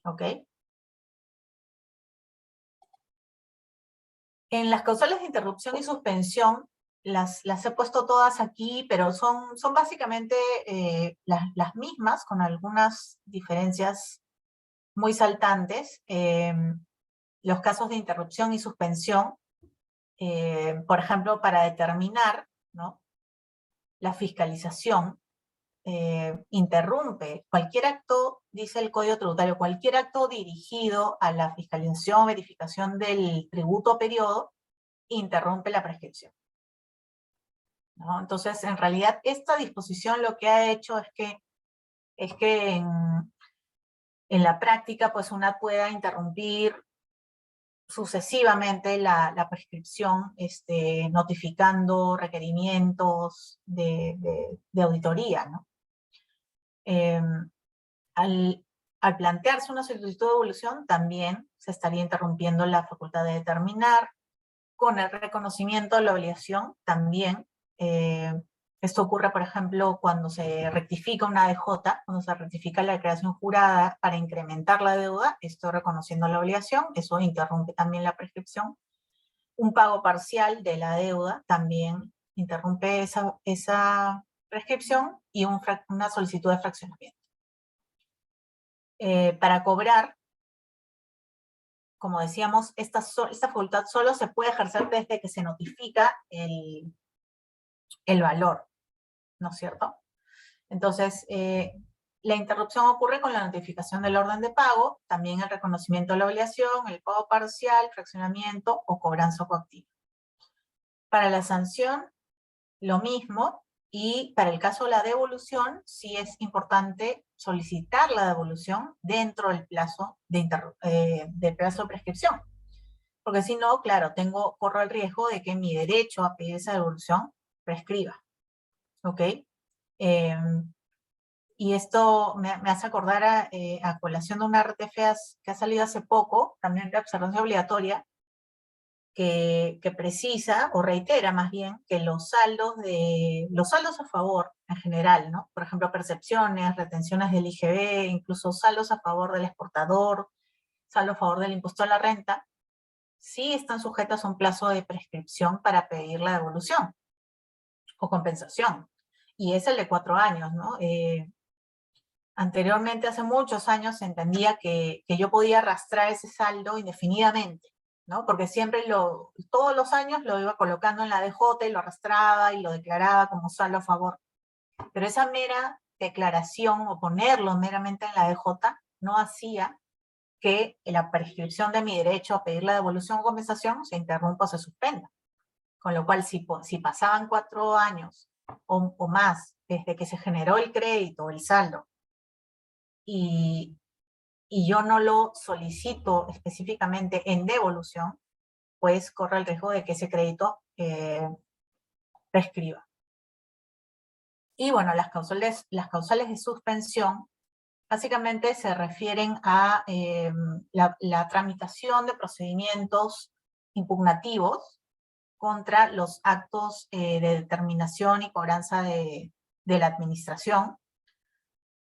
¿Ok? En las causales de interrupción y suspensión, las he puesto todas aquí, pero son básicamente las mismas, con algunas diferencias muy saltantes. Los casos de interrupción y suspensión, por ejemplo, para determinar, ¿no?, la fiscalización, interrumpe cualquier acto, dice el Código Tributario, cualquier acto dirigido a la fiscalización o verificación del tributo o periodo, interrumpe la prescripción, ¿no? Entonces, en realidad, esta disposición lo que ha hecho es que en la práctica, pues una pueda interrumpir sucesivamente la prescripción, notificando requerimientos de auditoría, ¿no? Al plantearse una solicitud de devolución, también se estaría interrumpiendo la facultad de determinar. Con el reconocimiento de la obligación, también. Esto ocurre, por ejemplo, cuando se rectifica una DJ, cuando se rectifica la declaración jurada para incrementar la deuda, estoy reconociendo la obligación, eso interrumpe también la prescripción. Un pago parcial de la deuda también interrumpe esa prescripción, y una solicitud de fraccionamiento. Para cobrar, como decíamos, esta facultad solo se puede ejercer desde que se notifica el valor, ¿no es cierto? Entonces, la interrupción ocurre con la notificación del orden de pago, también el reconocimiento de la obligación, el pago parcial, fraccionamiento o cobranza coactiva. Para la sanción, lo mismo, y para el caso de la devolución, sí es importante solicitar la devolución dentro del plazo de prescripción. Porque si no, claro, corro el riesgo de que mi derecho a pedir esa devolución prescriba. ¿Ok? Y esto me hace acordar a colación de una RTF que ha salido hace poco, también de observancia obligatoria, que precisa, o reitera más bien, que los saldos a favor en general, ¿no? Por ejemplo, percepciones, retenciones del IGB, incluso saldos a favor del exportador, saldo a favor del impuesto a la renta, sí están sujetos a un plazo de prescripción para pedir la devolución o compensación, y es el de 4 años, ¿no? Anteriormente, hace muchos años, se entendía que yo podía arrastrar ese saldo indefinidamente, ¿no? Porque siempre todos los años lo iba colocando en la DJ y lo arrastraba y lo declaraba como saldo a favor. Pero esa mera declaración, o ponerlo meramente en la DJ, no hacía que la prescripción de mi derecho a pedir la devolución o compensación se interrumpa o se suspenda. Con lo cual, si pasaban 4 años o más desde que se generó el crédito, el saldo, y yo no lo solicito específicamente en devolución, pues corre el riesgo de que ese crédito prescriba. Y bueno, las causales de suspensión básicamente se refieren a la tramitación de procedimientos impugnativos contra los actos de determinación y cobranza de la administración.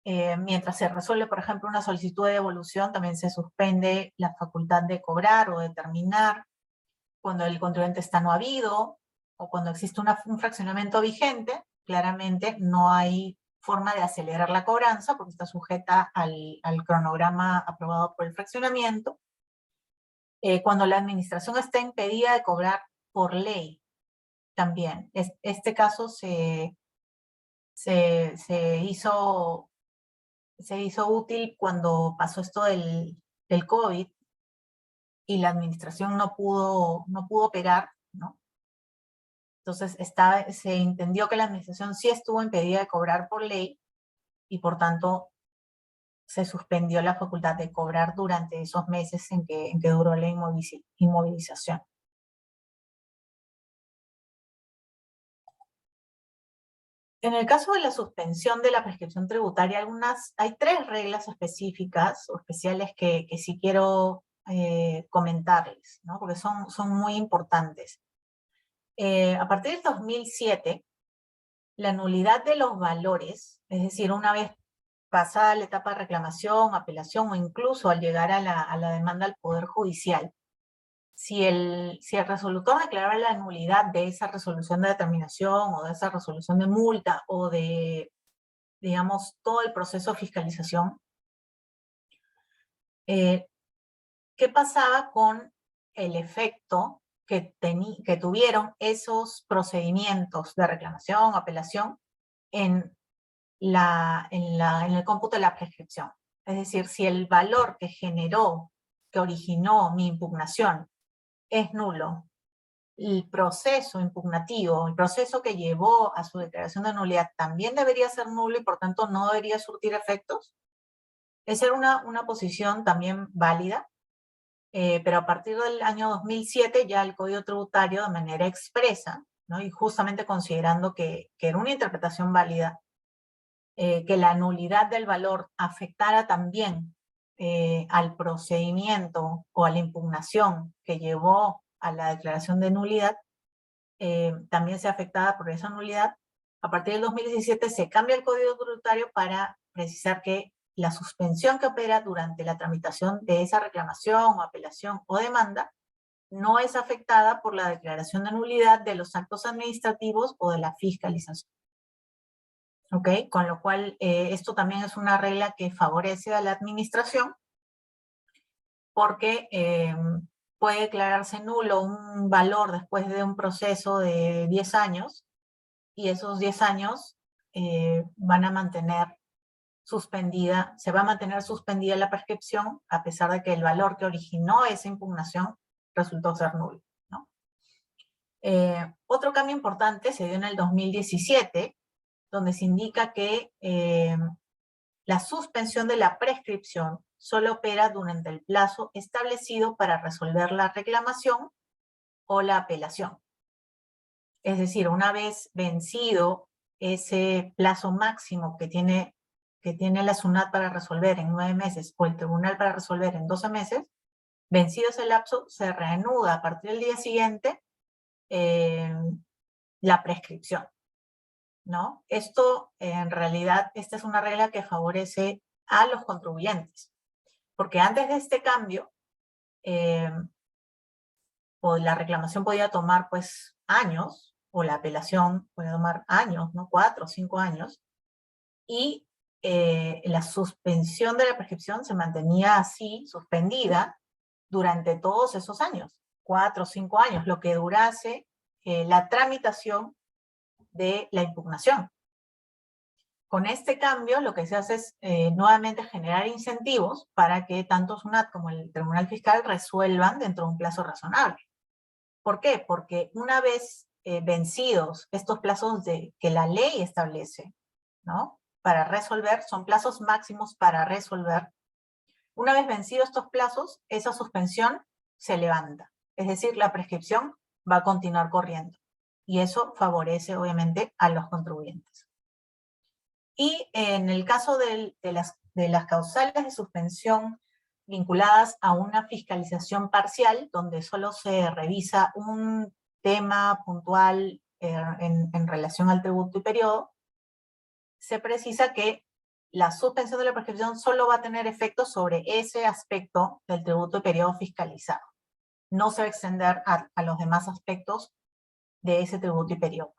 Mientras se resuelve, por ejemplo, una solicitud de devolución, también se suspende la facultad de cobrar o determinar cuando el contribuyente está no habido, o cuando existe un fraccionamiento vigente. Claramente no hay forma de acelerar la cobranza porque está sujeta al cronograma aprobado por el fraccionamiento. Cuando la administración está impedida de cobrar por ley, también. Este caso se hizo útil cuando pasó esto del COVID y la administración no pudo operar, ¿no? Entonces se entendió que la administración sí estuvo impedida de cobrar por ley y por tanto se suspendió la facultad de cobrar durante esos meses en que duró la inmovilización. En el caso de la suspensión de la prescripción tributaria, hay 3 reglas específicas o especiales que sí quiero comentarles, ¿no? Porque son muy importantes. A partir del 2007, la nulidad de los valores, es decir, una vez pasada la etapa de reclamación, apelación o incluso al llegar a la demanda al Poder Judicial, si el resolutor declaraba la nulidad de esa resolución de determinación o de esa resolución de multa o de, digamos, todo el proceso de fiscalización, ¿qué pasaba con el efecto que tuvieron esos procedimientos de reclamación, apelación, en el cómputo de la prescripción? Es decir, si el valor que originó mi impugnación es nulo, el proceso impugnativo, el proceso que llevó a su declaración de nulidad también debería ser nulo y por tanto no debería surtir efectos. Esa era una posición también válida, pero a partir del año 2007 ya el Código Tributario de manera expresa, ¿no? Y justamente considerando que era una interpretación válida, que la nulidad del valor afectara también al procedimiento o a la impugnación que llevó a la declaración de nulidad, también sea afectada por esa nulidad. A partir del 2017 se cambia el Código Tributario para precisar que la suspensión que opera durante la tramitación de esa reclamación o apelación o demanda no es afectada por la declaración de nulidad de los actos administrativos o de la fiscalización. ¿Ok? Con lo cual, esto también es una regla que favorece a la administración porque puede declararse nulo un valor después de un proceso de 10 años y esos 10 años van a mantener se va a mantener suspendida la prescripción a pesar de que el valor que originó esa impugnación resultó ser nulo, ¿no? Otro cambio importante se dio en el 2017, donde se indica que la suspensión de la prescripción solo opera durante el plazo establecido para resolver la reclamación o la apelación. Es decir, una vez vencido ese plazo máximo que tiene la SUNAT para resolver en 9 meses o el tribunal para resolver en 12 meses, vencido ese lapso, se reanuda a partir del día siguiente la prescripción, ¿no? Esto, en realidad, esta es una regla que favorece a los contribuyentes, porque antes de este cambio, la reclamación podía tomar, pues, años, o la apelación podía tomar años, ¿no? 4 o 5 años, y la suspensión de la prescripción se mantenía así, suspendida, durante todos esos años, 4 o 5 años, lo que durase la tramitación de la impugnación. Con este cambio, lo que se hace es nuevamente generar incentivos para que tanto SUNAT como el Tribunal Fiscal resuelvan dentro de un plazo razonable. ¿Por qué? Porque una vez vencidos estos plazos que la ley establece, ¿no? Para resolver, son plazos máximos para resolver. Una vez vencidos estos plazos, esa suspensión se levanta. Es decir, la prescripción va a continuar corriendo. Y eso favorece, obviamente, a los contribuyentes. Y en el caso de las causales de suspensión vinculadas a una fiscalización parcial, donde solo se revisa un tema puntual en relación al tributo y periodo, se precisa que la suspensión de la prescripción solo va a tener efecto sobre ese aspecto del tributo y periodo fiscalizado. No se va a extender a los demás aspectos de ese tributo y periodo.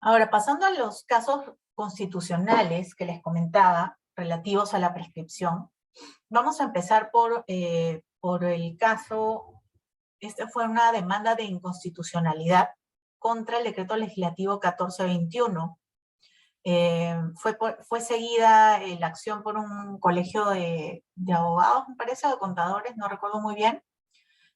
Ahora, pasando a los casos constitucionales que les comentaba, relativos a la prescripción, vamos a empezar por el caso, fue una demanda de inconstitucionalidad contra el decreto legislativo 1421. Fue seguida la acción por un colegio de abogados, me parece, o de contadores, no recuerdo muy bien,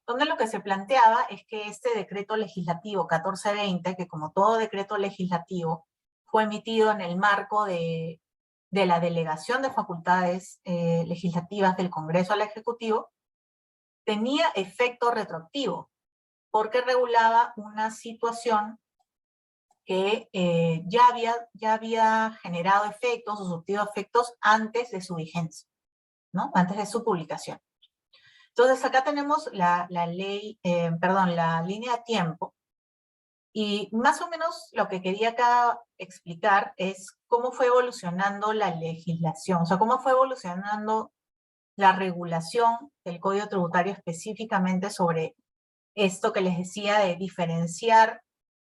donde lo que se planteaba es que este decreto legislativo 1420, que como todo decreto legislativo, fue emitido en el marco de la delegación de facultades legislativas del Congreso al Ejecutivo, tenía efecto retroactivo, porque regulaba una situación que ya había generado efectos o surtido efectos antes de su vigencia, ¿no? Antes de su publicación. Entonces acá tenemos la línea de tiempo, y más o menos lo que quería acá explicar es cómo fue evolucionando la legislación, o sea, cómo fue evolucionando la regulación del Código Tributario específicamente sobre esto que les decía de diferenciar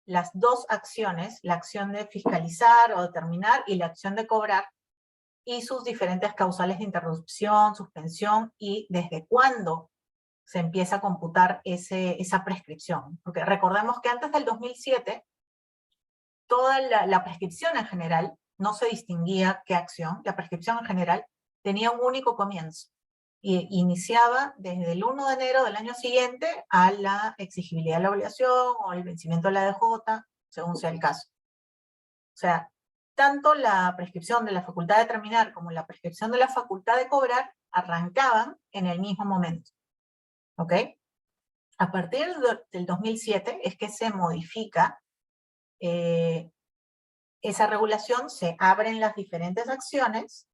las dos acciones, la acción de fiscalizar o determinar y la acción de cobrar, y sus diferentes causales de interrupción, suspensión, y desde cuándo se empieza a computar esa prescripción. Porque recordemos que antes del 2007, toda la prescripción en general, no se distinguía qué acción, la prescripción en general tenía un único comienzo, y iniciaba desde el 1 de enero del año siguiente a la exigibilidad de la obligación o el vencimiento de la DJ, según sea el caso. O sea, tanto la prescripción de la facultad de terminar como la prescripción de la facultad de cobrar arrancaban en el mismo momento. ¿Ok? A partir del 2007 es que se modifica esa regulación, se abren las diferentes acciones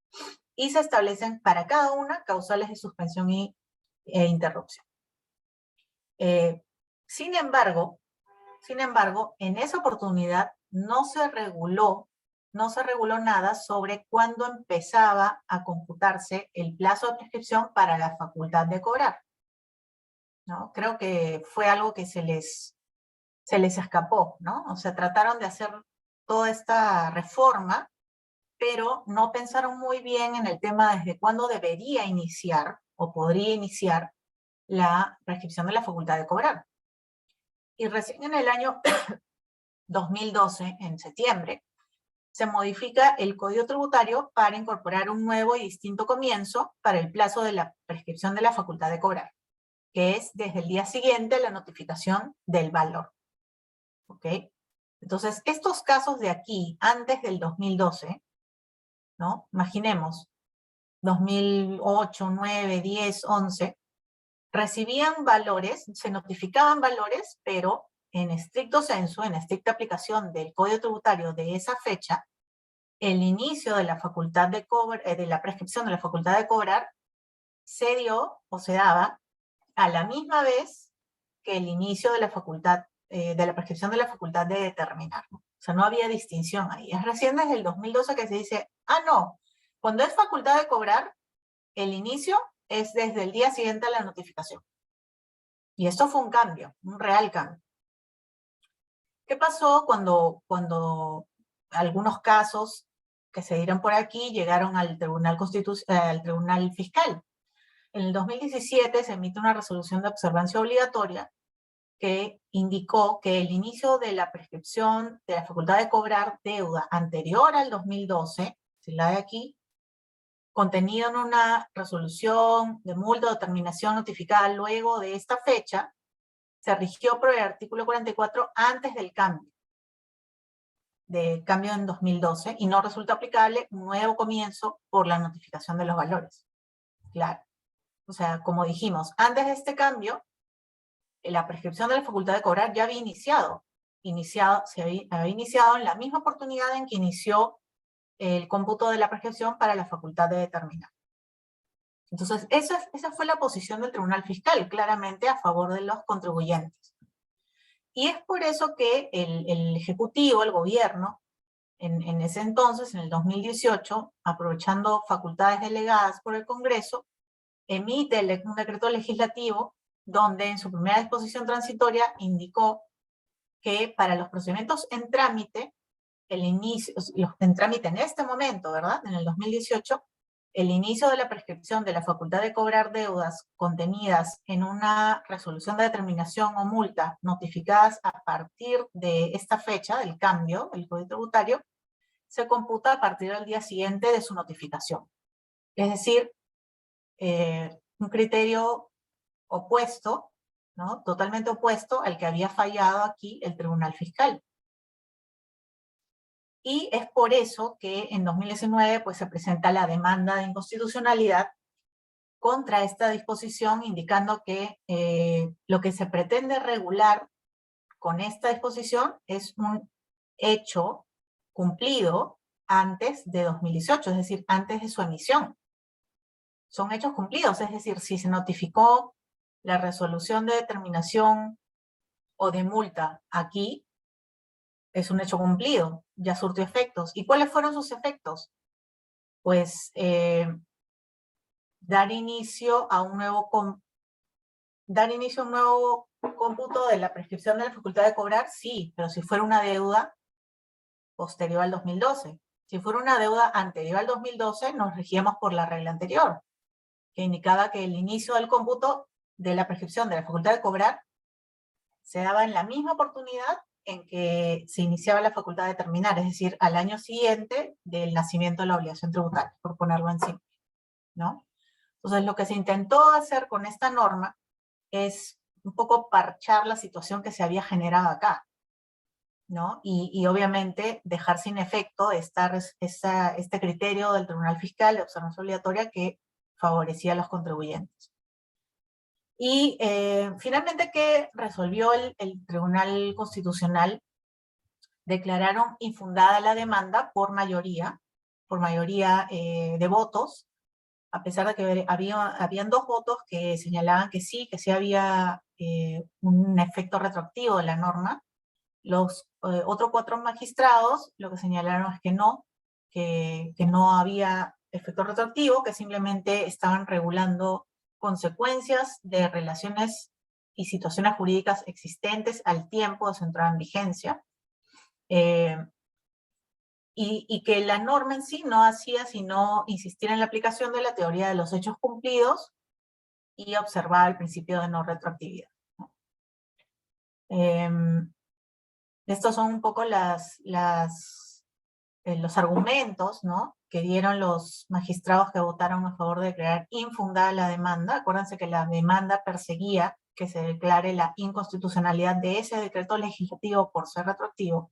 y se establecen para cada una causales de suspensión e interrupción. Sin embargo, en esa oportunidad no se reguló nada sobre cuándo empezaba a computarse el plazo de prescripción para la facultad de cobrar, ¿no? Creo que fue algo que se les escapó, ¿no? O sea, trataron de hacer toda esta reforma, pero no pensaron muy bien en el tema desde cuándo debería iniciar o podría iniciar la prescripción de la facultad de cobrar. Y recién en el año 2012, en septiembre, se modifica el Código Tributario para incorporar un nuevo y distinto comienzo para el plazo de la prescripción de la facultad de cobrar, que es desde el día siguiente a la notificación del valor. ¿Ok? Entonces, estos casos de aquí, antes del 2012, ¿no? Imaginemos, 2008, 9, 10, 11, recibían valores, se notificaban valores, pero en estricto sensu, en estricta aplicación del Código Tributario de esa fecha, el inicio de la facultad de la prescripción de la facultad de cobrar se dio o se daba a la misma vez que el inicio de la facultad, de la prescripción de la facultad de determinar. O sea, no había distinción ahí. Es recién desde el 2012 que se dice, no, cuando es facultad de cobrar, el inicio es desde el día siguiente a la notificación. Y esto fue un cambio, un real cambio. ¿Qué pasó cuando algunos casos que se dieron por aquí llegaron al Tribunal Fiscal? En el 2017 se emite una resolución de observancia obligatoria que indicó que el inicio de la prescripción de la facultad de cobrar deuda anterior al 2012, si la de aquí, contenido en una resolución de multa o determinación notificada luego de esta fecha, se rigió por el artículo 44 antes del cambio. de cambio en 2012 y no resulta aplicable un nuevo comienzo por la notificación de los valores. Claro. O sea, como dijimos, antes de este cambio, la prescripción de la facultad de cobrar ya había iniciado. Había iniciado en la misma oportunidad en que inició el cómputo de la prescripción para la facultad de determinar. Entonces, esa fue la posición del Tribunal Fiscal, claramente a favor de los contribuyentes. Y es por eso que el Ejecutivo, el gobierno, en ese entonces, en el 2018, aprovechando facultades delegadas por el Congreso, emite un decreto legislativo donde en su primera disposición transitoria indicó que para los procedimientos en trámite, en trámite en este momento, ¿verdad? En el 2018, el inicio de la prescripción de la facultad de cobrar deudas contenidas en una resolución de determinación o multa notificadas a partir de esta fecha del cambio del Código Tributario, se computa a partir del día siguiente de su notificación. Es decir, un criterio opuesto, ¿no? Totalmente opuesto al que había fallado aquí el Tribunal Fiscal. Y es por eso que en 2019 pues, se presenta la demanda de inconstitucionalidad contra esta disposición, indicando que lo que se pretende regular con esta disposición es un hecho cumplido antes de 2018, es decir, antes de su emisión. Son hechos cumplidos, es decir, si se notificó la resolución de determinación o de multa aquí, es un hecho cumplido, ya surtió efectos. ¿Y cuáles fueron sus efectos? Pues dar inicio a un nuevo cómputo de la prescripción de la facultad de cobrar, sí, pero si fuera una deuda posterior al 2012. Si fuera una deuda anterior al 2012, nos regíamos por la regla anterior, que indicaba que el inicio del cómputo de la prescripción de la facultad de cobrar se daba en la misma oportunidad en que se iniciaba la facultad de terminar, es decir, al año siguiente del nacimiento de la obligación tributaria, por ponerlo en simple, ¿no? Entonces, lo que se intentó hacer con esta norma es un poco parchar la situación que se había generado acá, ¿no? Y obviamente dejar sin efecto este criterio del Tribunal Fiscal de observancia obligatoria que favorecía a los contribuyentes. Y finalmente, ¿qué resolvió el Tribunal Constitucional? Declararon infundada la demanda por mayoría de votos, a pesar de que habían 2 votos que señalaban que sí había un efecto retroactivo de la norma. Los otros 4 magistrados lo que señalaron es que no había efecto retroactivo, que simplemente estaban regulando consecuencias de relaciones y situaciones jurídicas existentes al tiempo de su entrada en vigencia, y que la norma en sí no hacía sino insistir en la aplicación de la teoría de los hechos cumplidos y observar el principio de no retroactividad, ¿no? Estos son un poco los argumentos, ¿no?, que dieron los magistrados que votaron a favor de declarar infundada la demanda. Acuérdense que la demanda perseguía que se declare la inconstitucionalidad de ese decreto legislativo por ser retroactivo.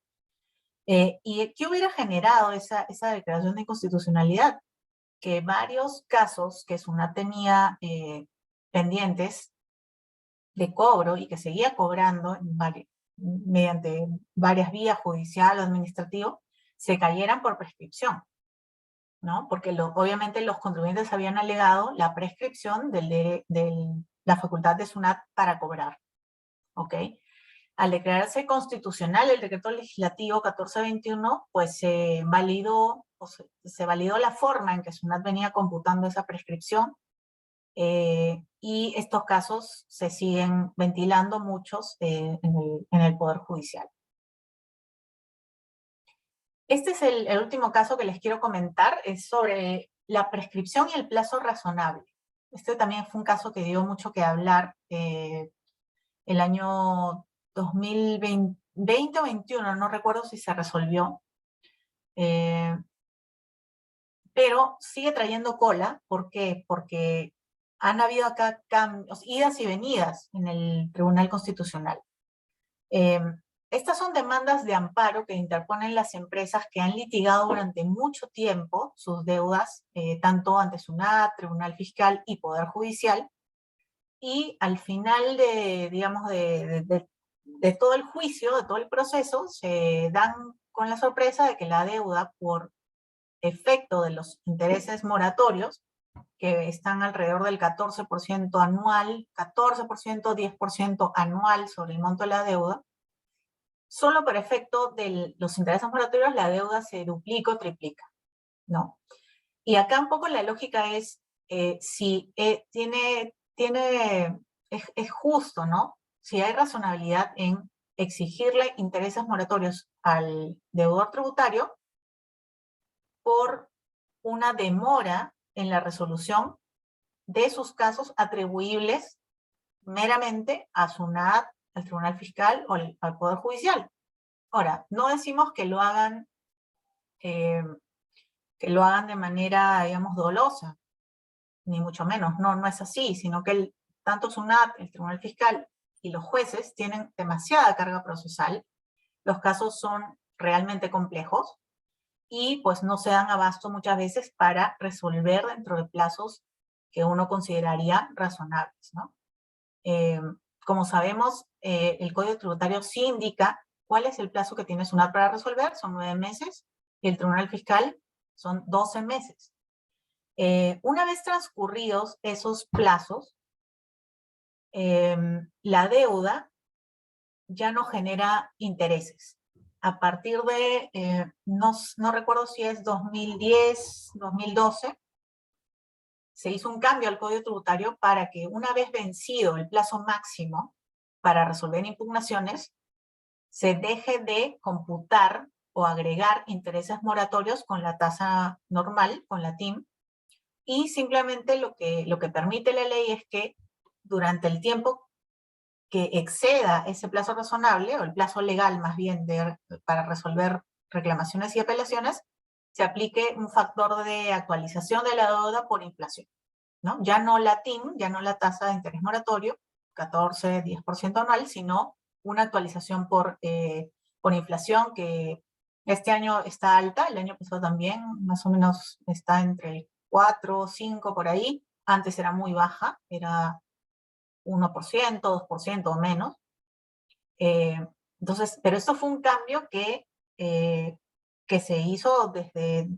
¿Y qué hubiera generado esa declaración de inconstitucionalidad? Que varios casos que SUNAT tenía pendientes de cobro y que seguía cobrando mediante varias vías, judicial o administrativo, se cayeran por prescripción, ¿no? Porque obviamente los contribuyentes habían alegado la prescripción de la facultad de SUNAT para cobrar, ¿ok? Al declararse constitucional el decreto legislativo 1421, pues se validó la forma en que SUNAT venía computando esa prescripción, y estos casos se siguen ventilando muchos en el Poder Judicial. Este es el último caso que les quiero comentar, es sobre la prescripción y el plazo razonable. Este también fue un caso que dio mucho que hablar el año 2020 o 21, no recuerdo si se resolvió, pero sigue trayendo cola. ¿Por qué? Porque han habido acá cambios, idas y venidas en el Tribunal Constitucional. Estas son demandas de amparo que interponen las empresas que han litigado durante mucho tiempo sus deudas, tanto ante SUNAT, Tribunal Fiscal y Poder Judicial, y al final digamos, de todo el juicio, de todo el proceso, se dan con la sorpresa de que la deuda, por efecto de los intereses moratorios, que están alrededor del 14% anual, 14%, 10% anual sobre el monto de la deuda, solo por efecto de los intereses moratorios la deuda se duplica o triplica, ¿no? Y acá un poco la lógica es, si es justo, ¿no? Si hay razonabilidad en exigirle intereses moratorios al deudor tributario por una demora en la resolución de sus casos atribuibles meramente a SUNAT, al Tribunal Fiscal o al Poder Judicial. Ahora, no decimos eh, que lo hagan de manera, digamos, dolosa, ni mucho menos, no es así, sino que tanto SUNAT, el Tribunal Fiscal y los jueces tienen demasiada carga procesal, los casos son realmente complejos y pues no se dan abasto muchas veces para resolver dentro de plazos que uno consideraría razonables, ¿no? Como sabemos, el Código Tributario sí indica cuál es el plazo que tiene SUNAT para resolver, son 9 meses, y el Tribunal Fiscal son 12 meses. Una vez transcurridos esos plazos, la deuda ya no genera intereses. A partir de, no recuerdo si es 2010, 2012, se hizo un cambio al Código Tributario para que una vez vencido el plazo máximo para resolver impugnaciones, se deje de computar o agregar intereses moratorios con la tasa normal, con la TIM, y simplemente lo que permite la ley es que durante el tiempo que exceda ese plazo razonable, o el plazo legal más bien para resolver reclamaciones y apelaciones, se aplique un factor de actualización de la deuda por inflación, ¿no? Ya no la TIM, ya no la tasa de interés moratorio, 14, 10% anual, sino una actualización por inflación que este año está alta, el año pasado también, más o menos está entre el 4, 5 por ahí, antes era muy baja, era 1%, 2% o menos. Entonces, pero esto fue un cambio que se hizo desde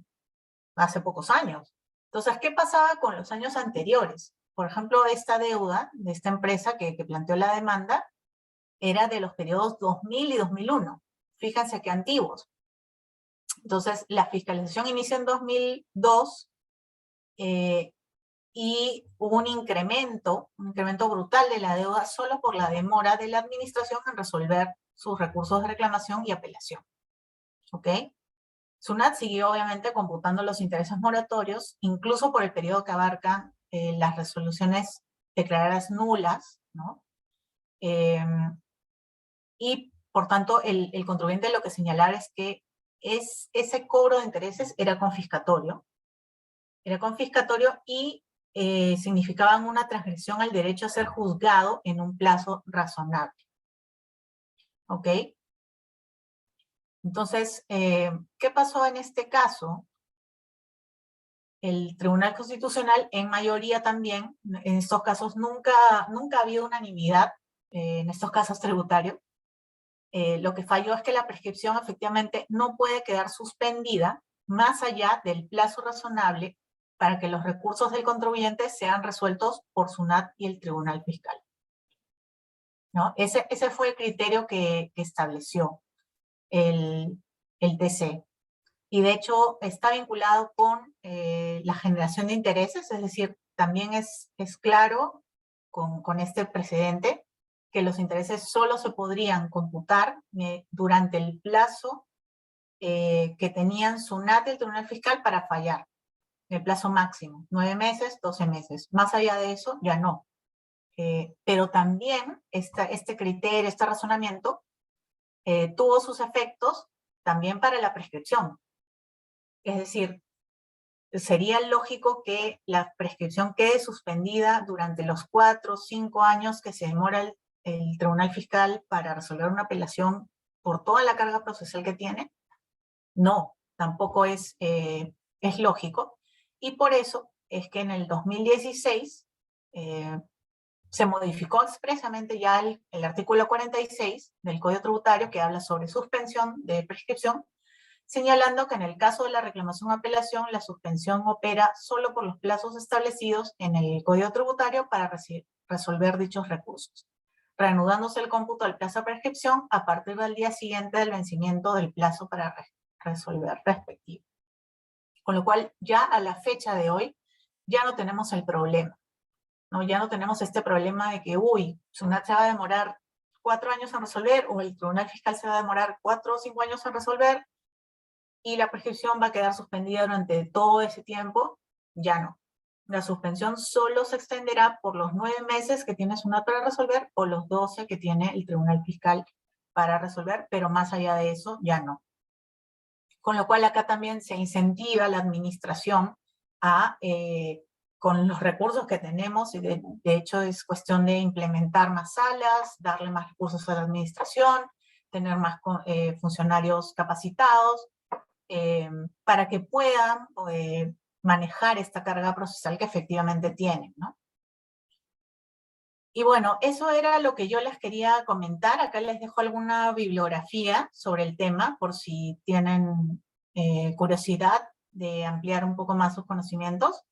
hace pocos años. Entonces, ¿qué pasaba con los años anteriores? Por ejemplo, esta deuda de esta empresa que planteó la demanda era de los periodos 2000 y 2001. Fíjense qué antiguos. Entonces, la fiscalización inicia en 2002 y hubo un incremento brutal de la deuda solo por la demora de la administración en resolver sus recursos de reclamación y apelación. ¿Ok? SUNAT siguió obviamente computando los intereses moratorios, incluso por el periodo que abarcan las resoluciones declaradas nulas, ¿no? Y por tanto el contribuyente lo que señalaba es que ese cobro de intereses era confiscatorio y significaban una transgresión al derecho a ser juzgado en un plazo razonable. ¿Ok? Entonces, ¿qué pasó en este caso? El Tribunal Constitucional, en mayoría también, en estos casos nunca ha habido unanimidad en estos casos tributarios. Lo que falló es que la prescripción efectivamente no puede quedar suspendida más allá del plazo razonable para que los recursos del contribuyente sean resueltos por SUNAT y el Tribunal Fiscal, ¿no? Ese fue el criterio que estableció el TC. Y de hecho está vinculado con la generación de intereses, es decir, también es claro con este precedente que los intereses solo se podrían computar durante el plazo que tenían SUNAT y el Tribunal Fiscal para fallar, el plazo máximo, 9 meses, 12 meses. Más allá de eso, ya no. Pero también este criterio, este razonamiento, tuvo sus efectos también para la prescripción. Es decir, sería lógico que la prescripción quede suspendida durante los 4 o 5 años que se demora el Tribunal Fiscal para resolver una apelación por toda la carga procesal que tiene? No, tampoco es lógico. Y por eso es que en el 2016 se modificó expresamente ya el artículo 46 del Código Tributario, que habla sobre suspensión de prescripción, señalando que en el caso de la reclamación o apelación, la suspensión opera solo por los plazos establecidos en el Código Tributario para resolver dichos recursos, reanudándose el cómputo del plazo de prescripción a partir del día siguiente del vencimiento del plazo para resolver respectivo. Con lo cual, ya a la fecha de hoy, ya no tenemos el problema, ¿no? Ya no tenemos este problema de que, uy, SUNAT se va a demorar 4 años en resolver, o el Tribunal Fiscal se va a demorar 4 o 5 años en resolver, y la prescripción va a quedar suspendida durante todo ese tiempo. Ya no. La suspensión solo se extenderá por los 9 meses que tiene SUNAT para resolver, o los 12 que tiene el Tribunal Fiscal para resolver, pero más allá de eso, ya no. Con lo cual acá también se incentiva la administración a, con los recursos que tenemos, y de hecho es cuestión de implementar más salas, darle más recursos a la administración, tener más funcionarios capacitados, para que puedan manejar esta carga procesal que efectivamente tienen, ¿no? Y bueno, eso era lo que yo les quería comentar. Acá les dejo alguna bibliografía sobre el tema, por si tienen curiosidad de ampliar un poco más sus conocimientos.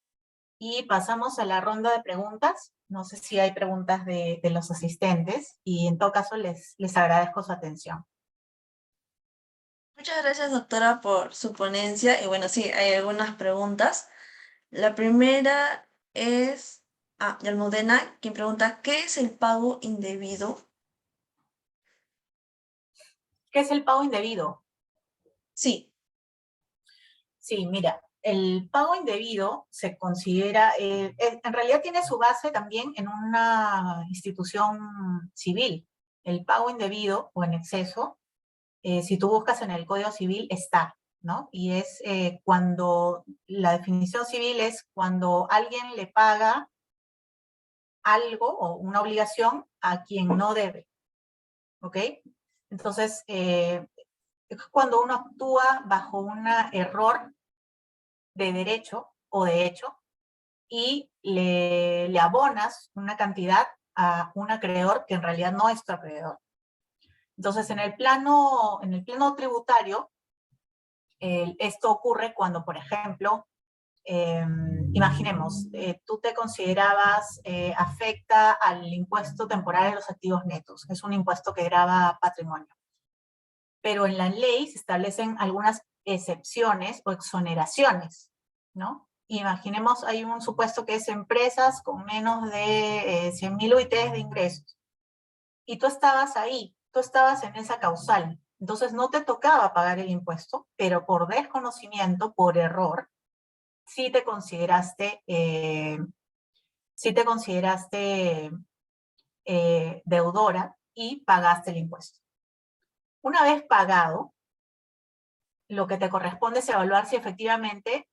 Y pasamos a la ronda de preguntas. No sé si hay preguntas de los asistentes, y en todo caso les agradezco su atención. Muchas gracias, doctora, por su ponencia. Y bueno, sí, hay algunas preguntas. La primera es Yalmudena, quien pregunta, ¿qué es el pago indebido? ¿Qué es el pago indebido? Sí. Sí, mira, el pago indebido se considera, en realidad tiene su base también en una institución civil. El pago indebido o en exceso, si tú buscas en el Código Civil, está, ¿no? Y es cuando, la definición civil es cuando alguien le paga algo o una obligación a quien no debe, ¿ok? Entonces, es cuando uno actúa bajo un error de derecho o de hecho, y le abonas una cantidad a un acreedor que en realidad no es tu acreedor. Entonces, en el plano tributario, esto ocurre cuando, por ejemplo, imaginemos, tú te considerabas afecta al impuesto temporal de los activos netos, que es un impuesto que grava patrimonio. Pero en la ley se establecen algunas excepciones o exoneraciones, ¿no? Imaginemos, hay un supuesto que es empresas con menos de 100.000 UITs de ingresos. Y tú estabas ahí, tú estabas en esa causal. Entonces no te tocaba pagar el impuesto, pero por desconocimiento, por error, sí te consideraste, deudora y pagaste el impuesto. Una vez pagado, lo que te corresponde es evaluar si efectivamente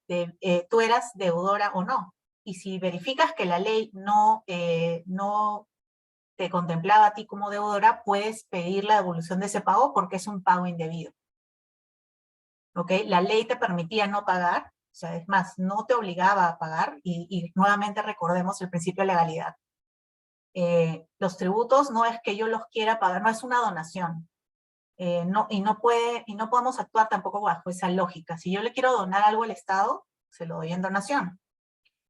tú eras deudora o no. Y si verificas que la ley no te contemplaba a ti como deudora, puedes pedir la devolución de ese pago porque es un pago indebido. ¿Ok? La ley te permitía no pagar, o sea, es más, no te obligaba a pagar, y nuevamente recordemos el principio de legalidad. Los tributos no es que yo los quiera pagar, no es una donación. Y no podemos actuar tampoco bajo esa lógica. Si yo le quiero donar algo al Estado, se lo doy en donación.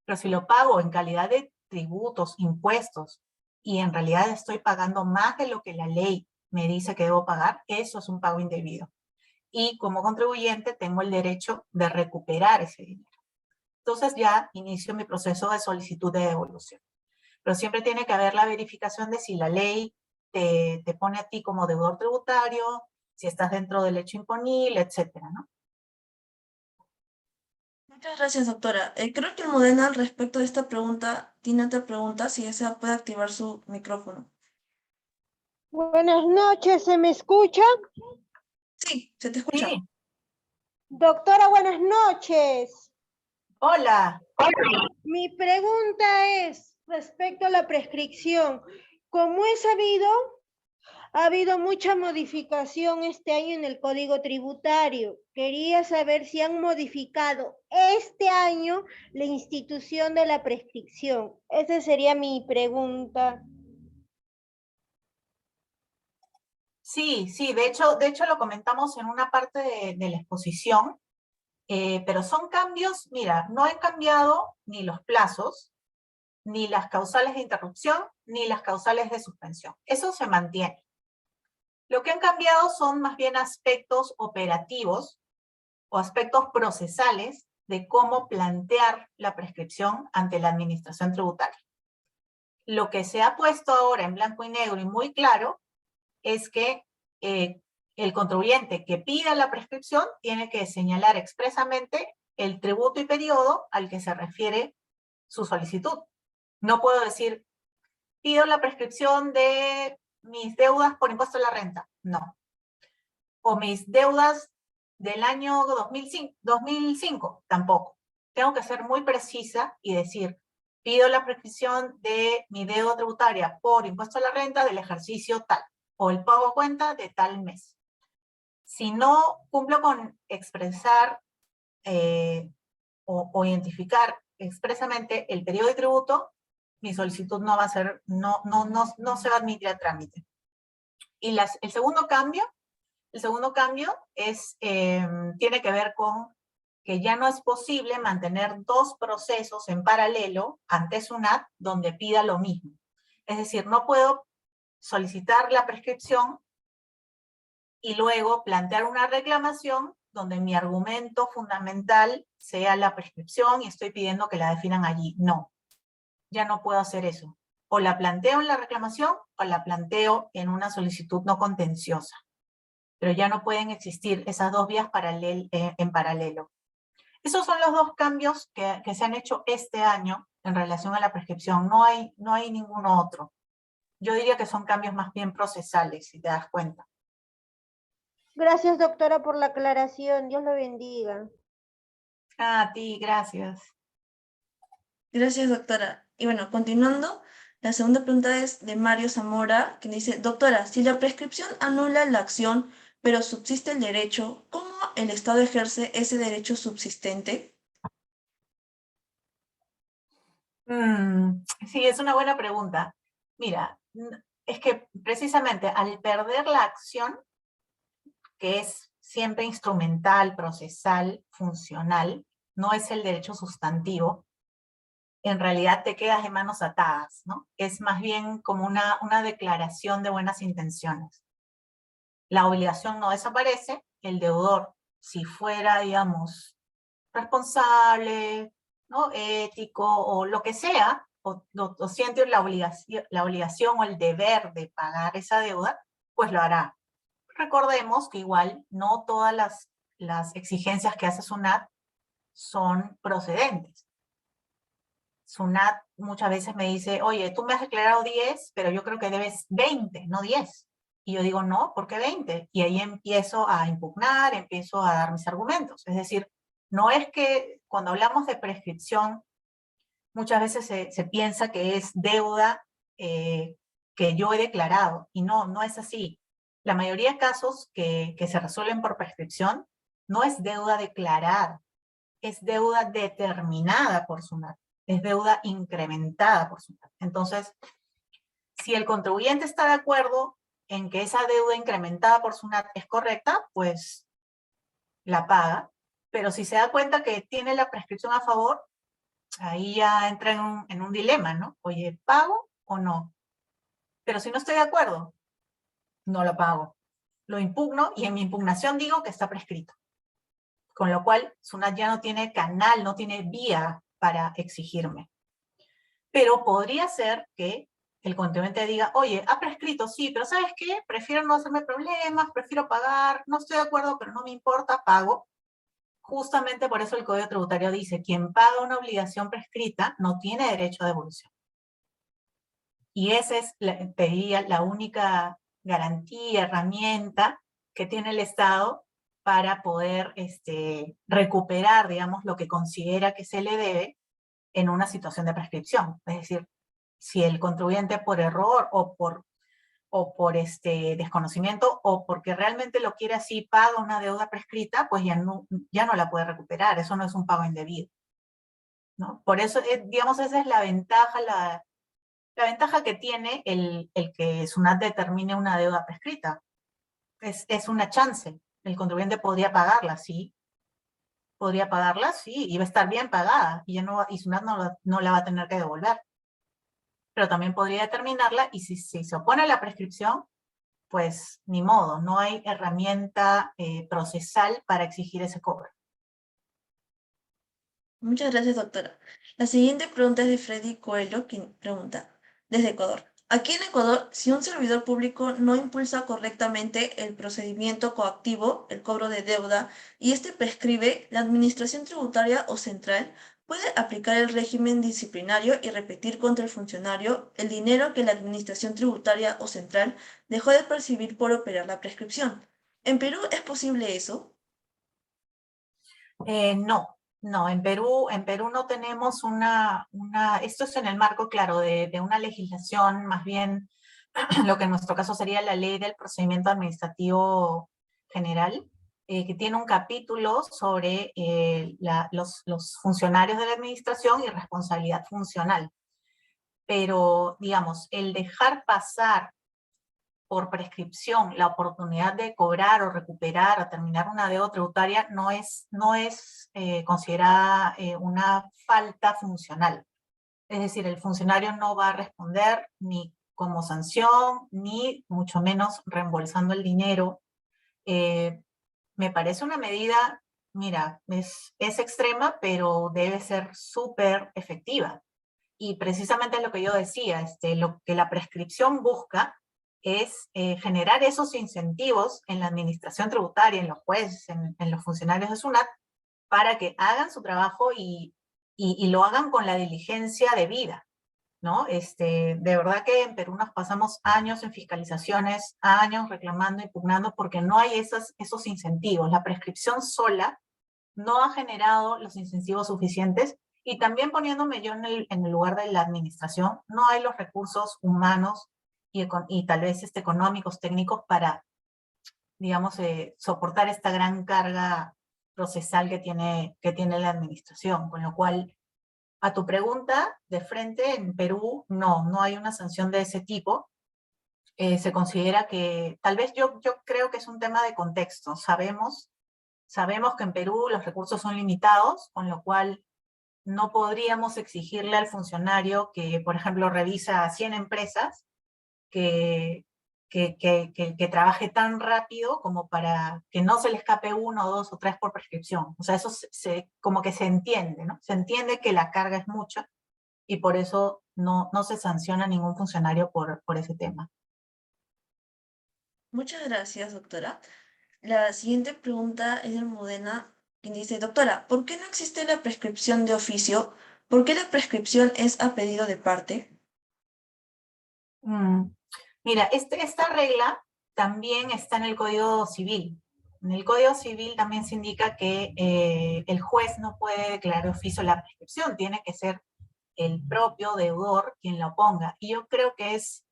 Pero si lo pago en calidad de tributos, impuestos, y en realidad estoy pagando más de lo que la ley me dice que debo pagar, eso es un pago indebido. Y como contribuyente tengo el derecho de recuperar ese dinero. Entonces ya inicio mi proceso de solicitud de devolución. Pero siempre tiene que haber la verificación de si la ley te pone a ti como deudor tributario, si estás dentro del hecho imponible, etcétera, ¿no? Muchas gracias, doctora. Creo que Almudena, al respecto de esta pregunta, tiene otra pregunta, si desea puede activar su micrófono. Buenas noches, ¿se me escucha? Sí, se te escucha. Sí, Doctora, buenas noches. hola. Mi pregunta es respecto a la prescripción. Como he sabido, Ha habido mucha modificación este año en el Código Tributario. Quería saber si han modificado este año la institución de la prescripción. Esa sería mi pregunta. Sí, sí, de hecho lo comentamos en una parte de la exposición, pero son cambios, mira, no han cambiado ni los plazos, ni las causales de interrupción, ni las causales de suspensión. Eso se mantiene. Lo que han cambiado son más bien aspectos operativos o aspectos procesales de cómo plantear la prescripción ante la administración tributaria. Lo que se ha puesto ahora en blanco y negro y muy claro es que el contribuyente que pida la prescripción tiene que señalar expresamente el tributo y periodo al que se refiere su solicitud. No puedo decir, pido la prescripción de mis deudas por impuesto a la renta. No. O mis deudas del año 2005, tampoco. Tengo que ser muy precisa y decir, pido la prescripción de mi deuda tributaria por impuesto a la renta del ejercicio tal, o el pago a cuenta de tal mes. Si no cumplo con expresar o identificar expresamente el periodo de tributo, mi solicitud no va a ser, no se va a admitir a trámite. Y el segundo cambio es, tiene que ver con que ya no es posible mantener dos procesos en paralelo ante SUNAT donde pida lo mismo. Es decir, no puedo solicitar la prescripción y luego plantear una reclamación donde mi argumento fundamental sea la prescripción y estoy pidiendo que la definan allí. No, ya no puedo hacer eso. O la planteo en la reclamación o la planteo en una solicitud no contenciosa. Pero ya no pueden existir esas dos vías en paralelo. Esos son los dos cambios que se han hecho este año en relación a la prescripción. No hay ninguno otro. Yo diría que son cambios más bien procesales, si te das cuenta. Gracias, doctora, por la aclaración. Dios lo bendiga. A ti, gracias. Gracias, doctora. Y bueno, continuando, la segunda pregunta es de Mario Zamora, que dice, doctora, si la prescripción anula la acción, pero subsiste el derecho, ¿cómo el Estado ejerce ese derecho subsistente? Sí, es una buena pregunta. Mira, es que precisamente al perder la acción, que es siempre instrumental, procesal, funcional, no es el derecho sustantivo, en realidad te quedas de manos atadas, ¿no? Es más bien como una declaración de buenas intenciones. La obligación no desaparece, el deudor, si fuera, digamos, responsable, ¿no? Ético o lo que sea, o siente la obligación o el deber de pagar esa deuda, pues lo hará. Recordemos que igual no todas las exigencias que hace SUNAT son procedentes. SUNAT muchas veces me dice, oye, tú me has declarado 10, pero yo creo que debes 20, no 10. Y yo digo, no, ¿por qué 20? Y ahí empiezo a impugnar, empiezo a dar mis argumentos. Es decir, no es que cuando hablamos de prescripción, muchas veces se piensa que es deuda que yo he declarado, y no es así. La mayoría de casos que se resuelven por prescripción no es deuda declarada, es deuda determinada por SUNAT, es deuda incrementada por SUNAT. Entonces, si el contribuyente está de acuerdo en que esa deuda incrementada por SUNAT es correcta, pues la paga, pero si se da cuenta que tiene la prescripción a favor, ahí ya entra en un dilema, ¿no? Oye, ¿pago o no? Pero si no estoy de acuerdo, no lo pago. Lo impugno y en mi impugnación digo que está prescrito. Con lo cual, SUNAT ya no tiene canal, no tiene vía para exigirme. Pero podría ser que el contribuyente diga, oye, ha prescrito, sí, pero ¿sabes qué? Prefiero no hacerme problemas, prefiero pagar, no estoy de acuerdo, pero no me importa, pago. Justamente por eso el Código Tributario dice, quien paga una obligación prescrita no tiene derecho a devolución. Y esa es, te diría, la única garantía, herramienta que tiene el Estado para poder recuperar, digamos, lo que considera que se le debe en una situación de prescripción. Es decir, si el contribuyente por error o o por desconocimiento, o porque realmente lo quiere así, paga una deuda prescrita, pues ya no la puede recuperar. Eso no es un pago indebido, ¿no? Por eso, digamos, esa es la ventaja, la ventaja que tiene el que SUNAT determine una deuda prescrita. Es una chance. El contribuyente podría pagarla, sí. Podría pagarla, sí, y va a estar bien pagada, y, y SUNAT no la va a tener que devolver. Pero también podría determinarla, y si se opone a la prescripción, pues ni modo, no hay herramienta procesal para exigir ese cobro. Muchas gracias, doctora. La siguiente pregunta es de Freddy Coelho, quien pregunta, desde Ecuador. Aquí en Ecuador, si un servidor público no impulsa correctamente el procedimiento coactivo, el cobro de deuda, y este prescribe, la administración tributaria o central puede aplicar el régimen disciplinario y repetir contra el funcionario el dinero que la administración tributaria o central dejó de percibir por operar la prescripción. ¿En Perú es posible eso? No, en Perú no tenemos esto es en el marco, claro, de una legislación, más bien lo que en nuestro caso sería la ley del procedimiento administrativo general, que tiene un capítulo sobre los funcionarios de la administración y responsabilidad funcional. Pero, digamos, el dejar pasar por prescripción la oportunidad de cobrar o recuperar o terminar una deuda tributaria no es considerada una falta funcional. Es decir, el funcionario no va a responder ni como sanción, ni mucho menos reembolsando el dinero. Me parece una medida, mira, es extrema, pero debe ser súper efectiva. Y precisamente lo que yo decía, lo que la prescripción busca es generar esos incentivos en la administración tributaria, en los jueces, en los funcionarios de SUNAT, para que hagan su trabajo y lo hagan con la diligencia debida, ¿no? De verdad que en Perú nos pasamos años en fiscalizaciones, años reclamando y pugnando porque no hay esos incentivos. La prescripción sola no ha generado los incentivos suficientes, y también poniéndome yo en el lugar de la administración, no hay los recursos humanos y tal vez económicos, técnicos para, digamos, soportar esta gran carga procesal que tiene la administración, con lo cual, a tu pregunta, de frente, en Perú no hay una sanción de ese tipo. Se considera que, tal vez yo creo que es un tema de contexto. Sabemos que en Perú los recursos son limitados, con lo cual no podríamos exigirle al funcionario que, por ejemplo, revisa 100 empresas, que trabaje tan rápido como para que no se le escape uno, dos o tres por prescripción. O sea, eso como que se entiende, ¿no? Se entiende que la carga es mucha y por eso no se sanciona a ningún funcionario por ese tema. Muchas gracias, doctora. La siguiente pregunta es de Modena, quien dice, doctora, ¿por qué no existe la prescripción de oficio? ¿Por qué la prescripción es a pedido de parte? Mira, esta regla también está en el Código Civil. En el Código Civil también se indica que el juez no puede declarar de oficio la prescripción, tiene que ser el propio deudor quien la oponga. Y yo creo que es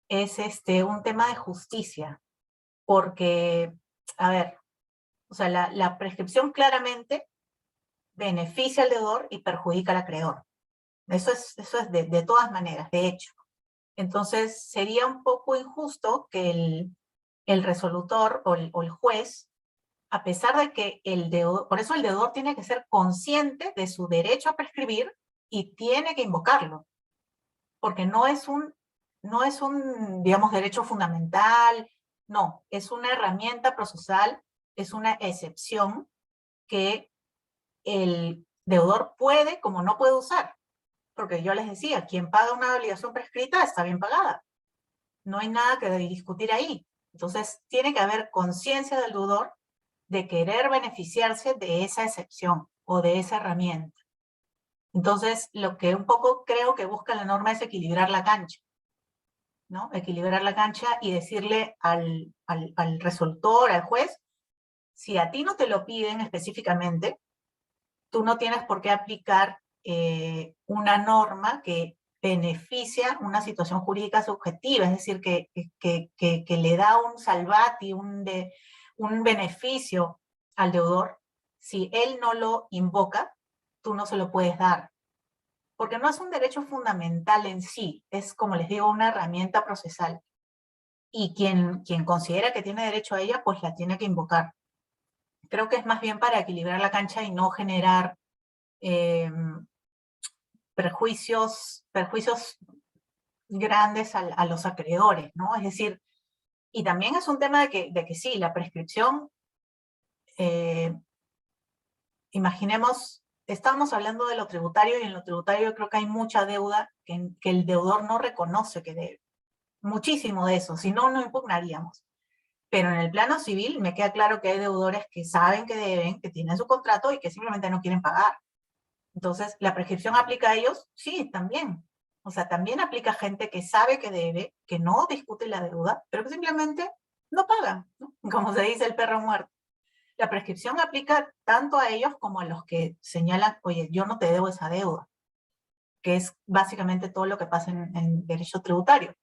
un tema de justicia, porque, a ver, o sea, la prescripción claramente beneficia al deudor y perjudica al acreedor. Eso es de todas maneras, de hecho. Entonces, sería un poco injusto que el resolutor o el juez, a pesar de que el deudor, por eso el deudor tiene que ser consciente de su derecho a prescribir y tiene que invocarlo, porque no es un, digamos, derecho fundamental, no, es una herramienta procesal, es una excepción que el deudor puede como no puede usar. Porque yo les decía, quien paga una obligación prescrita está bien pagada. No hay nada que discutir ahí. Entonces, tiene que haber conciencia del deudor de querer beneficiarse de esa excepción o de esa herramienta. Entonces, lo que un poco creo que busca la norma es equilibrar la cancha, ¿no? Equilibrar la cancha y decirle al resolutor, al juez, si a ti no te lo piden específicamente, tú no tienes por qué aplicar una norma que beneficia una situación jurídica subjetiva, es decir, que le da un salvati, un beneficio al deudor, si él no lo invoca, tú no se lo puedes dar. Porque no es un derecho fundamental en sí, es, como les digo, una herramienta procesal. Y quien considera que tiene derecho a ella, pues la tiene que invocar. Creo que es más bien para equilibrar la cancha y no generar perjuicios grandes a los acreedores, ¿no? Es decir, y también es un tema de que sí, la prescripción, imaginemos, estamos hablando de lo tributario, y en lo tributario yo creo que hay mucha deuda que el deudor no reconoce que debe. Muchísimo de eso, si no, no impugnaríamos. Pero en el plano civil me queda claro que hay deudores que saben que deben, que tienen su contrato y que simplemente no quieren pagar. Entonces, ¿la prescripción aplica a ellos? Sí, también. O sea, también aplica a gente que sabe que debe, que no discute la deuda, pero que simplemente no paga, ¿no? Como se dice, el perro muerto. La prescripción aplica tanto a ellos como a los que señalan, oye, yo no te debo esa deuda, que es básicamente todo lo que pasa en derecho tributario.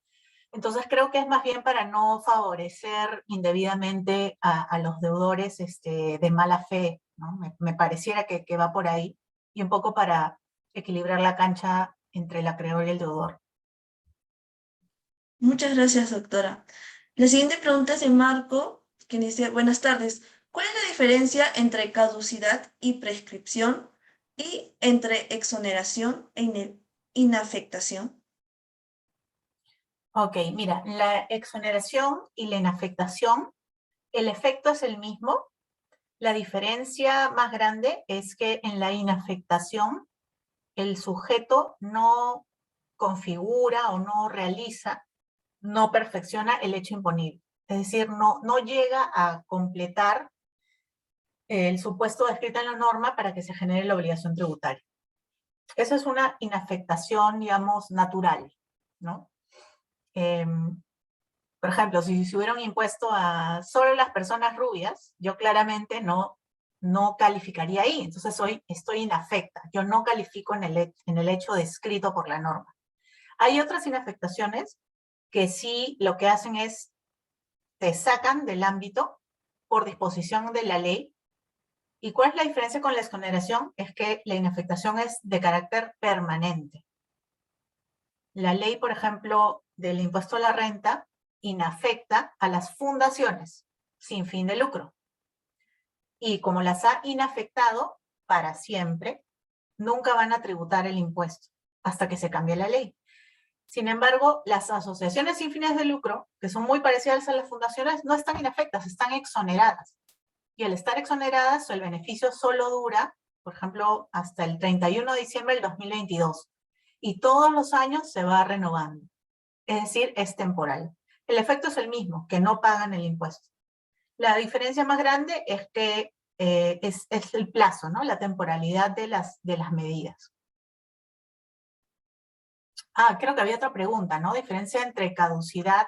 Entonces creo que es más bien para no favorecer indebidamente a los deudores de mala fe, ¿no? Me pareciera que va por ahí, y un poco para equilibrar la cancha entre el acreedor y el deudor. Muchas gracias, doctora. La siguiente pregunta es de Marco, que dice, buenas tardes. ¿Cuál es la diferencia entre caducidad y prescripción y entre exoneración e inafectación? Ok, mira, la exoneración y la inafectación, el efecto es el mismo. La diferencia más grande es que en la inafectación el sujeto no configura o no realiza, no perfecciona el hecho imponible. Es decir, no llega a completar el supuesto descrito en la norma para que se genere la obligación tributaria. Esa es una inafectación, digamos, natural, ¿no? Por ejemplo, si hubiera un impuesto a solo las personas rubias, yo claramente no calificaría ahí. Entonces estoy inafecta. Yo no califico en el hecho descrito por la norma. Hay otras inafectaciones que sí lo que hacen es te sacan del ámbito por disposición de la ley. ¿Y cuál es la diferencia con la exoneración? Es que la inafectación es de carácter permanente. La ley, por ejemplo, del impuesto a la renta inafecta a las fundaciones sin fin de lucro. Y como las ha inafectado para siempre, nunca van a tributar el impuesto hasta que se cambie la ley. Sin embargo, las asociaciones sin fines de lucro, que son muy parecidas a las fundaciones, no están inafectas, están exoneradas. Y al estar exoneradas, el beneficio solo dura, por ejemplo, hasta el 31 de diciembre del 2022. Y todos los años se va renovando. Es decir, es temporal. El efecto es el mismo, que no pagan el impuesto. La diferencia más grande es que es el plazo, ¿no? La temporalidad de las medidas. Creo que había otra pregunta, ¿no? Diferencia entre caducidad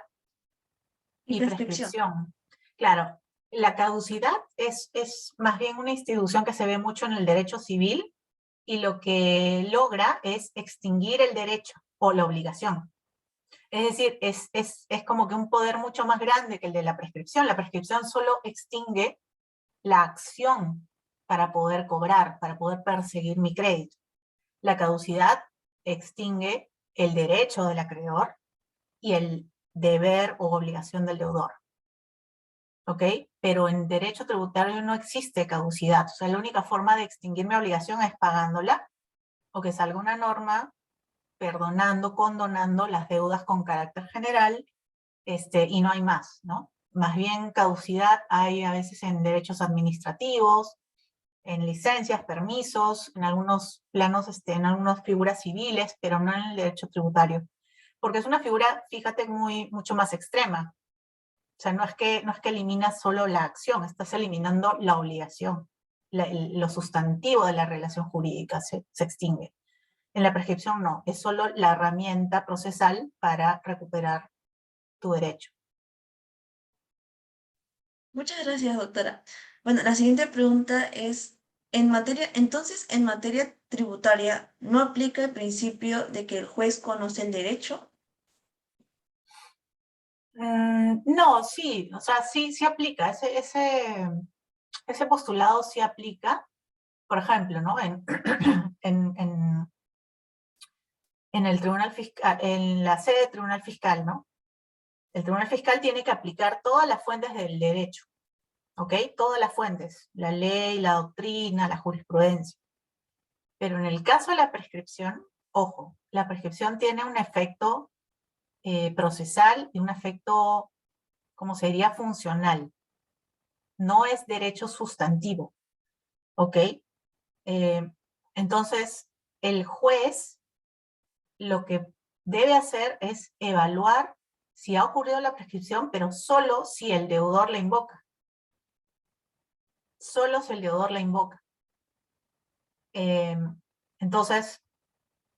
y prescripción. Claro, la caducidad es más bien una institución que se ve mucho en el derecho civil, y lo que logra es extinguir el derecho o la obligación. Es decir, es como que un poder mucho más grande que el de la prescripción. La prescripción solo extingue la acción para poder cobrar, para poder perseguir mi crédito. La caducidad extingue el derecho del acreedor y el deber o obligación del deudor. ¿Ok? Pero en derecho tributario no existe caducidad. O sea, la única forma de extinguir mi obligación es pagándola, o que salga una norma perdonando, condonando las deudas con carácter general, y no hay más, ¿no? Más bien caducidad hay a veces en derechos administrativos, en licencias, permisos, en algunos planos, en algunas figuras civiles, pero no en el derecho tributario. Porque es una figura, fíjate, mucho más extrema. O sea, no es que eliminas solo la acción, estás eliminando la obligación. Lo sustantivo de la relación jurídica se extingue. En la prescripción no, es solo la herramienta procesal para recuperar tu derecho. Muchas gracias, doctora. Bueno, la siguiente pregunta es, en materia tributaria no aplica el principio de que el juez conoce el derecho? No, sí, o sea, sí aplica, ese postulado sí aplica, por ejemplo, ¿no? En, en, en el tribunal fiscal, en la sede del tribunal fiscal, ¿no? El tribunal fiscal tiene que aplicar todas las fuentes del derecho, ¿ok? Todas las fuentes, la ley, la doctrina, la jurisprudencia. Pero en el caso de la prescripción, ojo, la prescripción tiene un efecto procesal y un efecto, como se diría, funcional. No es derecho sustantivo, ¿ok? Entonces, el juez lo que debe hacer es evaluar si ha ocurrido la prescripción, pero solo si el deudor la invoca. Solo si el deudor la invoca. Entonces,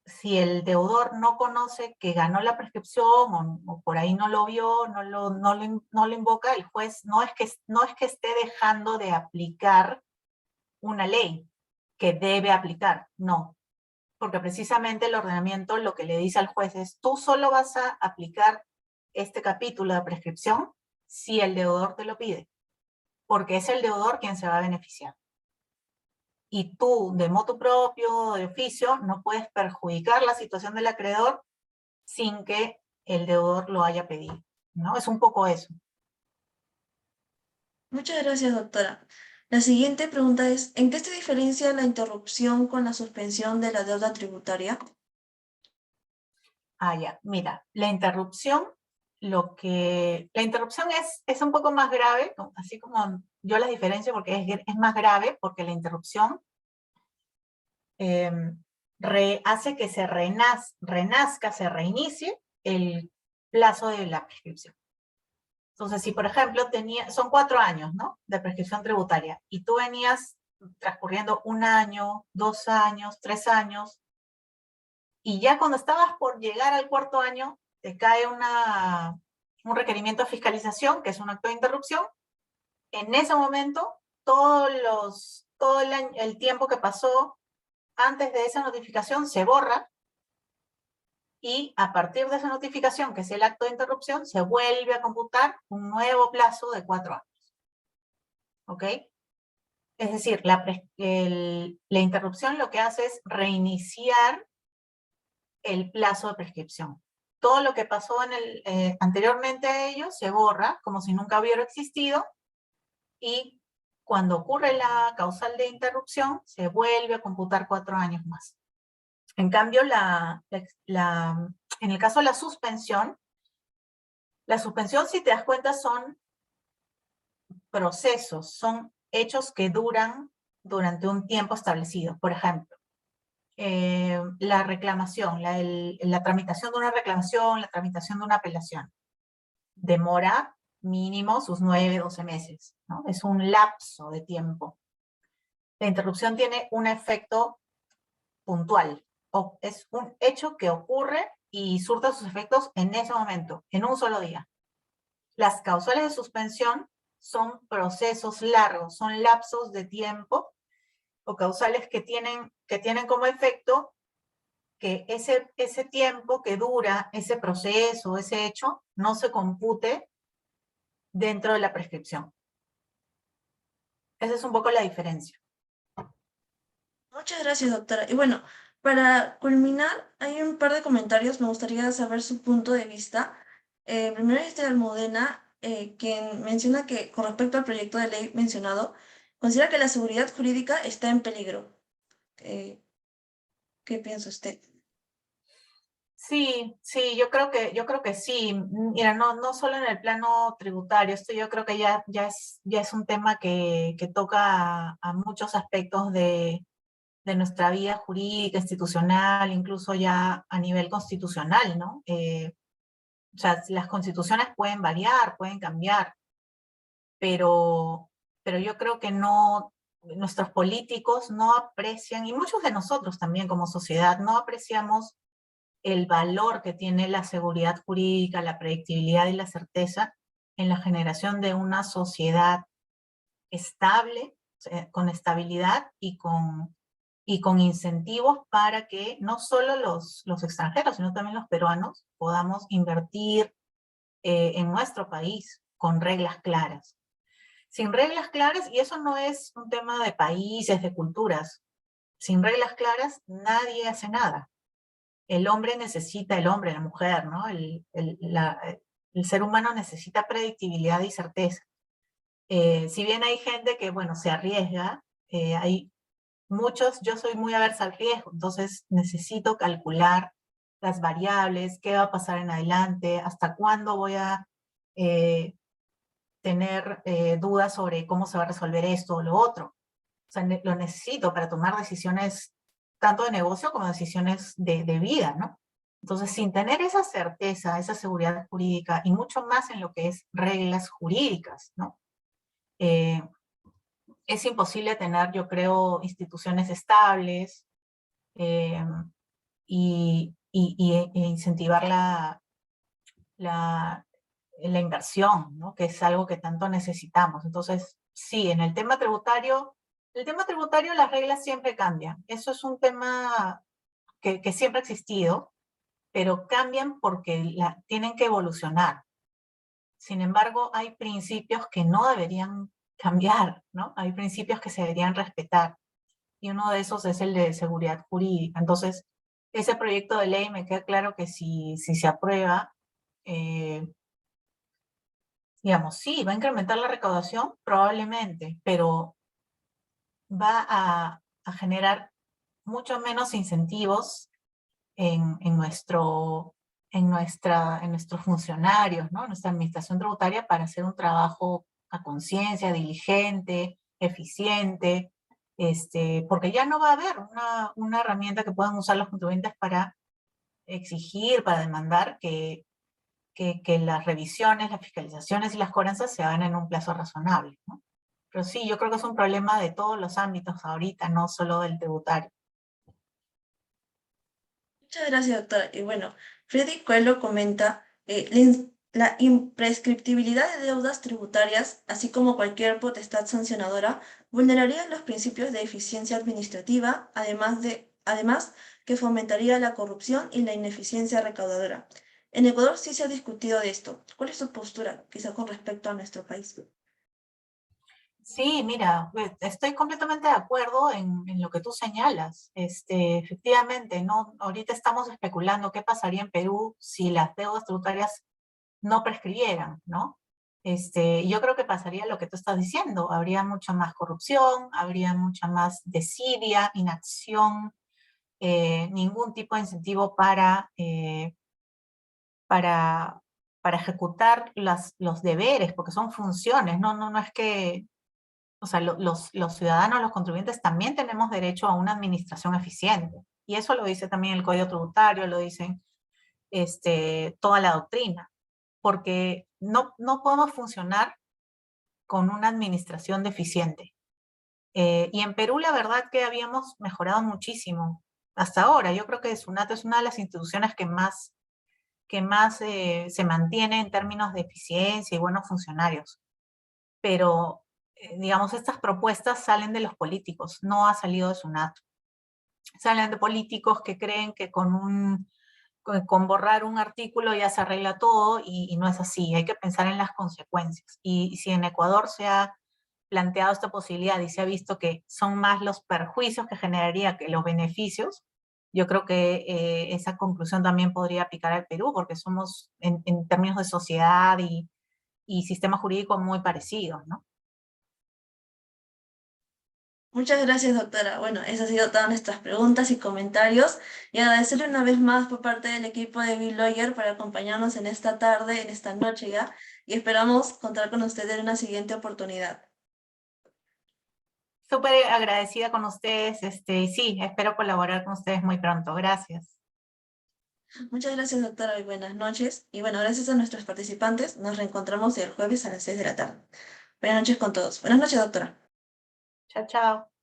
si el deudor no conoce que ganó la prescripción o por ahí no lo vio, no lo invoca, el juez no es que esté dejando de aplicar una ley que debe aplicar, no. Porque precisamente el ordenamiento lo que le dice al juez es, tú solo vas a aplicar este capítulo de prescripción si el deudor te lo pide, porque es el deudor quien se va a beneficiar. Y tú, de motu propio, de oficio, no puedes perjudicar la situación del acreedor sin que el deudor lo haya pedido, ¿no? Es un poco eso. Muchas gracias, doctora. La siguiente pregunta es, ¿en qué se diferencia la interrupción con la suspensión de la deuda tributaria? Ya, mira, la interrupción es un poco más grave, así como yo las diferencio porque es más grave, porque la interrupción hace que se renazca, se reinicie el plazo de la prescripción. Entonces, si por ejemplo son 4 años, ¿no?, de prescripción tributaria, y tú venías transcurriendo 1 año, 2 años, 3 años, y ya cuando estabas por llegar al 4.º año, te cae un requerimiento de fiscalización, que es un acto de interrupción. En ese momento, todo el tiempo que pasó antes de esa notificación se borra, y a partir de esa notificación, que es el acto de interrupción, se vuelve a computar un nuevo plazo de 4 años. ¿Ok? Es decir, la interrupción lo que hace es reiniciar el plazo de prescripción. Todo lo que pasó anteriormente a ello se borra como si nunca hubiera existido, y cuando ocurre la causal de interrupción se vuelve a computar 4 años más. En cambio, en el caso de la suspensión, si te das cuenta, son procesos, son hechos que duran durante un tiempo establecido. Por ejemplo, la reclamación, la tramitación de una reclamación, la tramitación de una apelación, demora mínimo sus 9, 12 meses, ¿no? Es un lapso de tiempo. La interrupción tiene un efecto puntual, es un hecho que ocurre y surta sus efectos en ese momento, en un solo día. Las causales de suspensión son procesos largos, son lapsos de tiempo o causales que tienen como efecto que ese tiempo que dura ese proceso, ese hecho, no se compute dentro de la prescripción. Esa es un poco la diferencia. Muchas gracias, doctora. Y bueno, para culminar, hay un par de comentarios, me gustaría saber su punto de vista. Primero es de Almudena, quien menciona que con respecto al proyecto de ley mencionado, considera que la seguridad jurídica está en peligro. ¿Qué piensa usted? Sí, yo creo que sí. Mira, no solo en el plano tributario, esto yo creo que ya es un tema que toca a muchos aspectos de nuestra vida jurídica, institucional, incluso ya a nivel constitucional, ¿no? O sea, las constituciones pueden variar, pueden cambiar, pero yo creo que nuestros políticos no aprecian, y muchos de nosotros también como sociedad, no apreciamos el valor que tiene la seguridad jurídica, la predictibilidad y la certeza en la generación de una sociedad estable, con estabilidad y con y con incentivos para que no solo los extranjeros, sino también los peruanos podamos invertir en nuestro país con reglas claras. Sin reglas claras, y eso no es un tema de países, de culturas, sin reglas claras nadie hace nada. El hombre necesita, el hombre, la mujer, ¿no? El ser humano necesita predictibilidad y certeza. Si bien hay gente que, bueno, se arriesga, hay muchos, yo soy muy aversa al riesgo, entonces necesito calcular las variables, qué va a pasar en adelante, hasta cuándo voy a tener dudas sobre cómo se va a resolver esto o lo otro. O sea, lo necesito para tomar decisiones tanto de negocio como decisiones de vida, ¿no? Entonces, sin tener esa certeza, esa seguridad jurídica, y mucho más en lo que es reglas jurídicas, ¿no? Es imposible tener, yo creo, instituciones estables e incentivar la inversión, ¿no? Que es algo que tanto necesitamos. Entonces, sí, en el tema tributario las reglas siempre cambian. Eso es un tema que siempre ha existido, pero cambian porque tienen que evolucionar. Sin embargo, hay principios que no deberían cambiar, ¿no? Hay principios que se deberían respetar. Y uno de esos es el de seguridad jurídica. Entonces, ese proyecto de ley me queda claro que si se aprueba, digamos, sí, va a incrementar la recaudación, probablemente, pero va a generar mucho menos incentivos en nuestros funcionarios, ¿no? Nuestra administración tributaria para hacer un trabajo a conciencia, diligente, eficiente, porque ya no va a haber una herramienta que puedan usar los contribuyentes para exigir, para demandar que las revisiones, las fiscalizaciones y las cobranzas se hagan en un plazo razonable, ¿no? Pero sí, yo creo que es un problema de todos los ámbitos ahorita, no solo del tributario. Muchas gracias, doctora. Y bueno, Freddy Coelho comenta, la imprescriptibilidad de deudas tributarias, así como cualquier potestad sancionadora, vulneraría los principios de eficiencia administrativa, además que fomentaría la corrupción y la ineficiencia recaudadora. En Ecuador sí se ha discutido de esto. ¿Cuál es su postura, quizá con respecto a nuestro país? Sí, mira, estoy completamente de acuerdo en lo que tú señalas. Efectivamente, no, ahorita estamos especulando qué pasaría en Perú si las deudas tributarias no prescribieran, ¿no? Yo creo que pasaría lo que tú estás diciendo. Habría mucha más corrupción, habría mucha más desidia, inacción, ningún tipo de incentivo para, para ejecutar los deberes, porque son funciones, no es que, o sea, los ciudadanos, los contribuyentes también tenemos derecho a una administración eficiente. Y eso lo dice también el Código Tributario, lo dice toda la doctrina, porque no podemos funcionar con una administración deficiente. Y en Perú la verdad que habíamos mejorado muchísimo hasta ahora. Yo creo que SUNAT es una de las instituciones que más se mantiene en términos de eficiencia y buenos funcionarios. Pero, digamos, estas propuestas salen de los políticos, no ha salido de SUNAT. Salen de políticos que creen que con borrar un artículo ya se arregla todo y no es así, hay que pensar en las consecuencias. Y si en Ecuador se ha planteado esta posibilidad y se ha visto que son más los perjuicios que generaría que los beneficios, yo creo que esa conclusión también podría aplicar al Perú, porque somos en términos de sociedad y sistema jurídico muy parecidos, ¿no? Muchas gracias, doctora. Bueno, esas han sido todas nuestras preguntas y comentarios. Y agradecerle una vez más por parte del equipo de Bill Lawyer por acompañarnos en esta tarde, en esta noche ya. Y esperamos contar con usted en una siguiente oportunidad. Súper agradecida con ustedes, y sí, espero colaborar con ustedes muy pronto. Gracias. Muchas gracias, doctora, y buenas noches. Y bueno, gracias a nuestros participantes. Nos reencontramos el jueves a las 6 de la tarde. Buenas noches con todos. Buenas noches, doctora. Chao, chao.